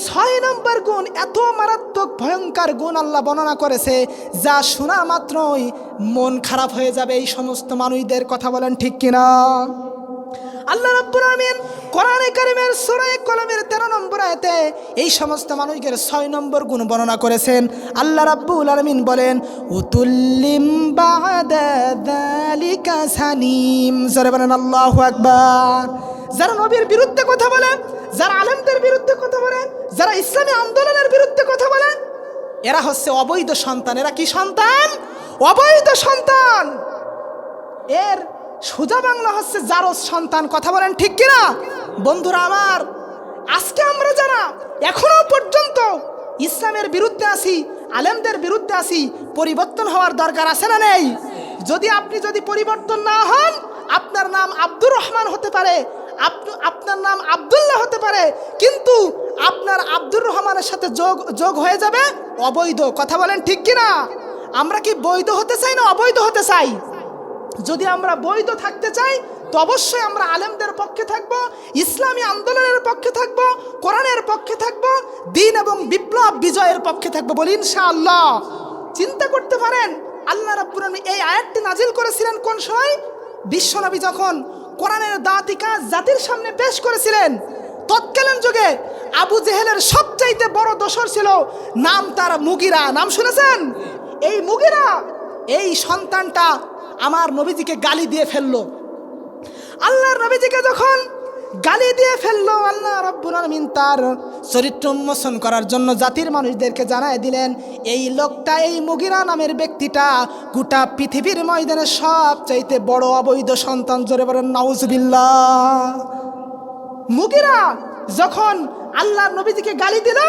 6 নম্বর গুণ, এত মারাত্মক ভয়ঙ্কর গুণ আল্লাহ বর্ণনা করেছে যা শোনা মাত্রই মন খারাপ হয়ে যাবে এই সমস্ত মানুষদের। কথা বলেন ঠিক কিনা? আল্লাহ রাব্বুল আলামিন কোরআনে কারীমের সূরা কলমের 13 নম্বর আয়াতে এই সমস্ত মানুষদের 6 নম্বর গুণ বর্ণনা করেছেন। আল্লাহ রাব্বুল আলামিন বলেন, উতুল্লিম বা'দা যালিকা সানিম। জোরে বলেন আল্লাহু আকবার। যারা নবীর বিরুদ্ধে কথা বলে, যারা আলেমদের বিরুদ্ধে কথা বলে, যারা ইসলামী আন্দোলনের বিরুদ্ধে কথা বলে, এরা হচ্ছে অবৈধ সন্তান। এরা কি সন্তান? অবৈধ সন্তান। এর সোজা বাংলা হচ্ছে জারজ সন্তান। কথা বলেন ঠিক কিনা? বন্ধুরা আমার, আজকে আমরা যারা এখনো পর্যন্ত ইসলামের বিরুদ্ধে আছি, আলেমদের বিরুদ্ধে আছি, পরিবর্তন হওয়ার দরকার আছে না নেই? আপনি যদি পরিবর্তন না হন, আপনার নাম আব্দুর রহমান হতে পারে, আপনার নাম আব্দুল্লাহ হতে পারে, কিন্তু আপনার আব্দুর রহমানের সাথে যোগ হয়ে যাবে অবৈধ। কথা বলেন ঠিক কিনা? আমরা কি বৈধ হতে চাই না অবৈধ হতে চাই? যদি আমরা বৈধ থাকতে চাই তো অবশ্যই আমরা আলেমদের পক্ষে থাকব, ইসলামী আন্দোলনের পক্ষে থাকব, কোরআনের পক্ষে থাকব, দ্বীন এবং বিপ্লব বিজয়ের পক্ষে থাকব, বলি ইনশাআল্লাহ। চিন্তা করতে পারেন আল্লাহ রাব্বুল আলামিন এই আয়াতটি নাজিল করেছিলেন কোন সময়? বিশ্বনবী যখন কোরআনের দাওয়াতি কাজ জাতির সামনে পেশ করেছিলেন, তৎকালীন যুগে আবু জেহেলের সবচাইতে বড় দোসর ছিল, নাম তার মুগিরা। নাম শুনেছেন? এই মুগিরা, এই সন্তানটা আমার নবীজিকে গালি দিয়ে ফেললো। আল্লাহর নবীজিকে যখন গালি দিয়ে ফেললো, আল্লাহ রাব্বুল আলামিন তার চরিত্র উন্মোচন করার জন্য জাতির মানুষদেরকে জানায় দিলেন, এই লোকটা, এই মুগিরা নামের ব্যক্তিটা গোটা পৃথিবীর ময়দানে সবচাইতে বড় অবৈধ সন্তান। জোরে বলেন নাউজুবিল্লাহ। মুগিরা যখন আল্লাহর নবীজিকে গালি দিল,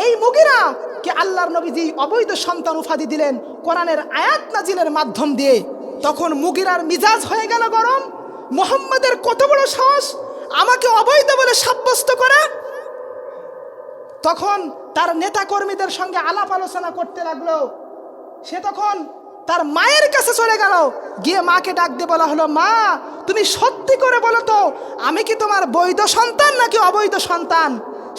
এই মুগিরা কে আল্লাহর নবীজি অবৈধ সন্তান উপাধি দিলেন কোরআনের আয়াত নাজিলের মাধ্যম দিয়ে। তখন মুগিরার মিজাজ হয়ে গেল গরম। মুহাম্মাদের কত বড় সাহস, আমাকে অবৈধ বলে সাব্যস্ত করে। তখন তার নেতা কর্মীদের সঙ্গে আলাপ আলোচনা করতে লাগলো। সে তখন তার মায়ের কাছে চলে গেল, গিয়ে মাকে ডাক দিয়ে বলা হলো, মা তুমি সত্যি করে বলো তো, আমি কি তোমার বৈধ সন্তান নাকি অবৈধ সন্তান?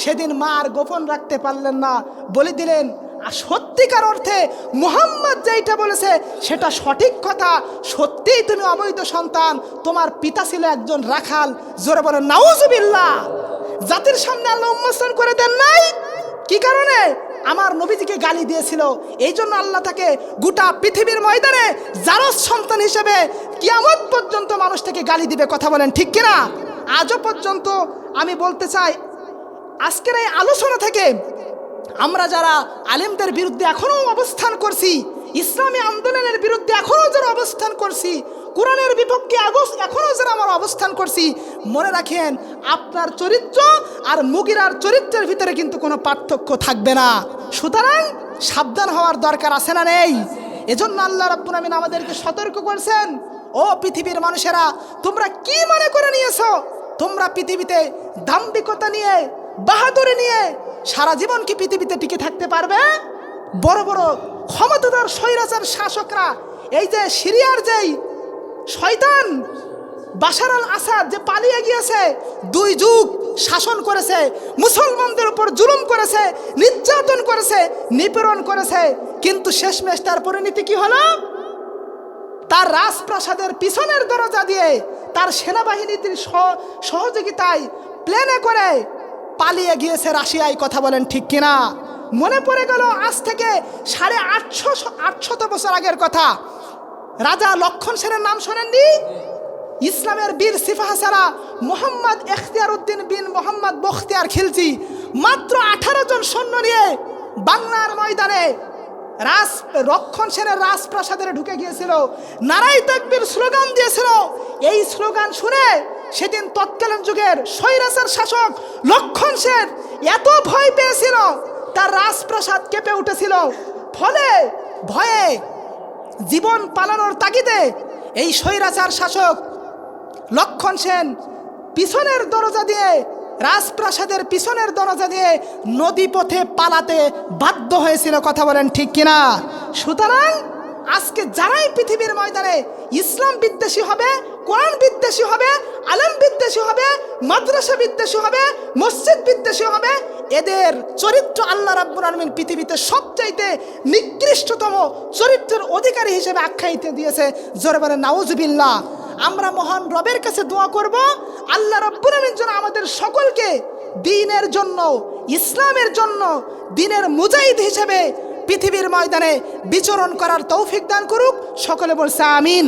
সেদিন মা আর গোপন রাখতে পারলেন না, বলে দিলেন, আর সত্যিকার অর্থে মুহাম্মদ যেটা বলেছে সেটা সঠিক কথা, সত্যিই তুমি অবৈধ সন্তান, তোমার পিতা ছিল একজন রাখাল। জোরে বলেন নাউজুবিল্লাহ। জাতির সামনে আল্লাহ উন্মোচন করে দেন নাই। কি কারণে? আমার নবীজিকে গালি দিয়েছিল, এই জন্য আল্লাহ তাকে গোটা পৃথিবীর ময়দানে জারজ সন্তান হিসেবে কিয়ামত পর্যন্ত মানুষ থেকে গালি দিবে। কথা বলেন ঠিক কিনা? আজও পর্যন্ত আমি বলতে চাই, আজকের এই আলোচনা থেকে আমরা যারা আলেমদের বিরুদ্ধে এখনও অবস্থান করছি, ইসলামী আন্দোলনের বিরুদ্ধে এখনও যারা অবস্থান করছি, কোরআনের বিপক্ষে এখনও যারা আমরা অবস্থান করছি, মনে রাখেন আপনার চরিত্র আর মুগিরার চরিত্রের ভিতরে কিন্তু কোনো পার্থক্য থাকবে না। সুতরাং সাবধান হওয়ার দরকার আছে না নেই? এজন্য আল্লাহ রাব্বুল আলামিন আমাদেরকে সতর্ক করছেন, ও পৃথিবীর মানুষেরা, তোমরা কি মনে করে নিয়েছো তোমরা পৃথিবীতে দাম্ভিকতা নিয়ে, বাহাদুরি নিয়ে সারা জীবন কি পৃথিবীতে টিকে থাকতে পারবে? বড় বড় ক্ষমতাধর স্বৈরাচার শাসকরা, এই যে সিরিয়ার যেই শয়তান বাশার আল আসাদ যে পালিয়ে গিয়েছে, 2 যুগ শাসন করেছে, মুসলমানদের উপর জুলুম করেছে, নির্যাতন করেছে, নিপীড়ন করেছে, কিন্তু শেষমেশ তার পরিণতি কি হলো? তার রাজপ্রাসাদের পিছনের দরজা দিয়ে তার সেনাবাহিনীর সহযোগিতায় প্লেনে করে পালিয়ে গিয়েছে রাশিয়ায়। কথা বলেন ঠিক কিনা? মনে পড়ে গেল আজ থেকে 850 বছর আগের কথা। রাজা লক্ষণ সেনের নাম শোনেননি? ইসলামের বীর সিপাহসারা মোহাম্মদ এখতিয়ার উদ্দিন বিন মোহাম্মদ বখতিয়ার খিলজি মাত্র 18 জন সৈন্য নিয়ে বাংলার ময়দানে লক্ষণ সেনের রাজপ্রাসাদে ঢুকে গিয়েছিল, নারাই তাকবীর স্লোগান দিয়েছিল। এই স্লোগান শুনে সেদিন তৎকালীন যুগের স্বৈরাচার শাসক লক্ষণ সেন এত ভয় পেয়েছিল, তার রাজপ্রাসাদ কেঁপে উঠেছিল। ফলে ভয়ে জীবন পালানোর তাগিদে এই স্বৈরাচার শাসক লক্ষণ সেন পিছনের দরজা দিয়ে, রাজপ্রাসাদের পিছনের দরজা দিয়ে নদী পথে পালাতে বাধ্য হয়েছিল। কথা বলেন ঠিক কিনা? সুতরাং আজকে যারাই পৃথিবীর ময়দানে ইসলাম বিদ্বেষী হবে, কোরআন বিদ্বেষী হবে, আলেম বিদ্বেষী হবে, মাদ্রাসা বিদ্বেষী হবে, মসজিদ বিদ্বেষী হবে, এদের চরিত্র আল্লাহ রাব্বুল আলামিন পৃথিবীতে সবচাইতে নিকৃষ্টতম চরিত্রের অধিকারী হিসেবে আখ্যায়িত দিয়েছে। জোরে বলেন নাউজুবিল্লাহ। আমরা মহান রবের কাছে দোয়া করব, আল্লাহ রাব্বুল আলামিন যেন আমাদের সকলকে দ্বীনের জন্য, ইসলামের জন্য দ্বীনের মুজাহিদ হিসেবে পৃথিবীর ময়দানে বিচরণ করার তৌফিক দান করুক। সকলে বলছে আমিন।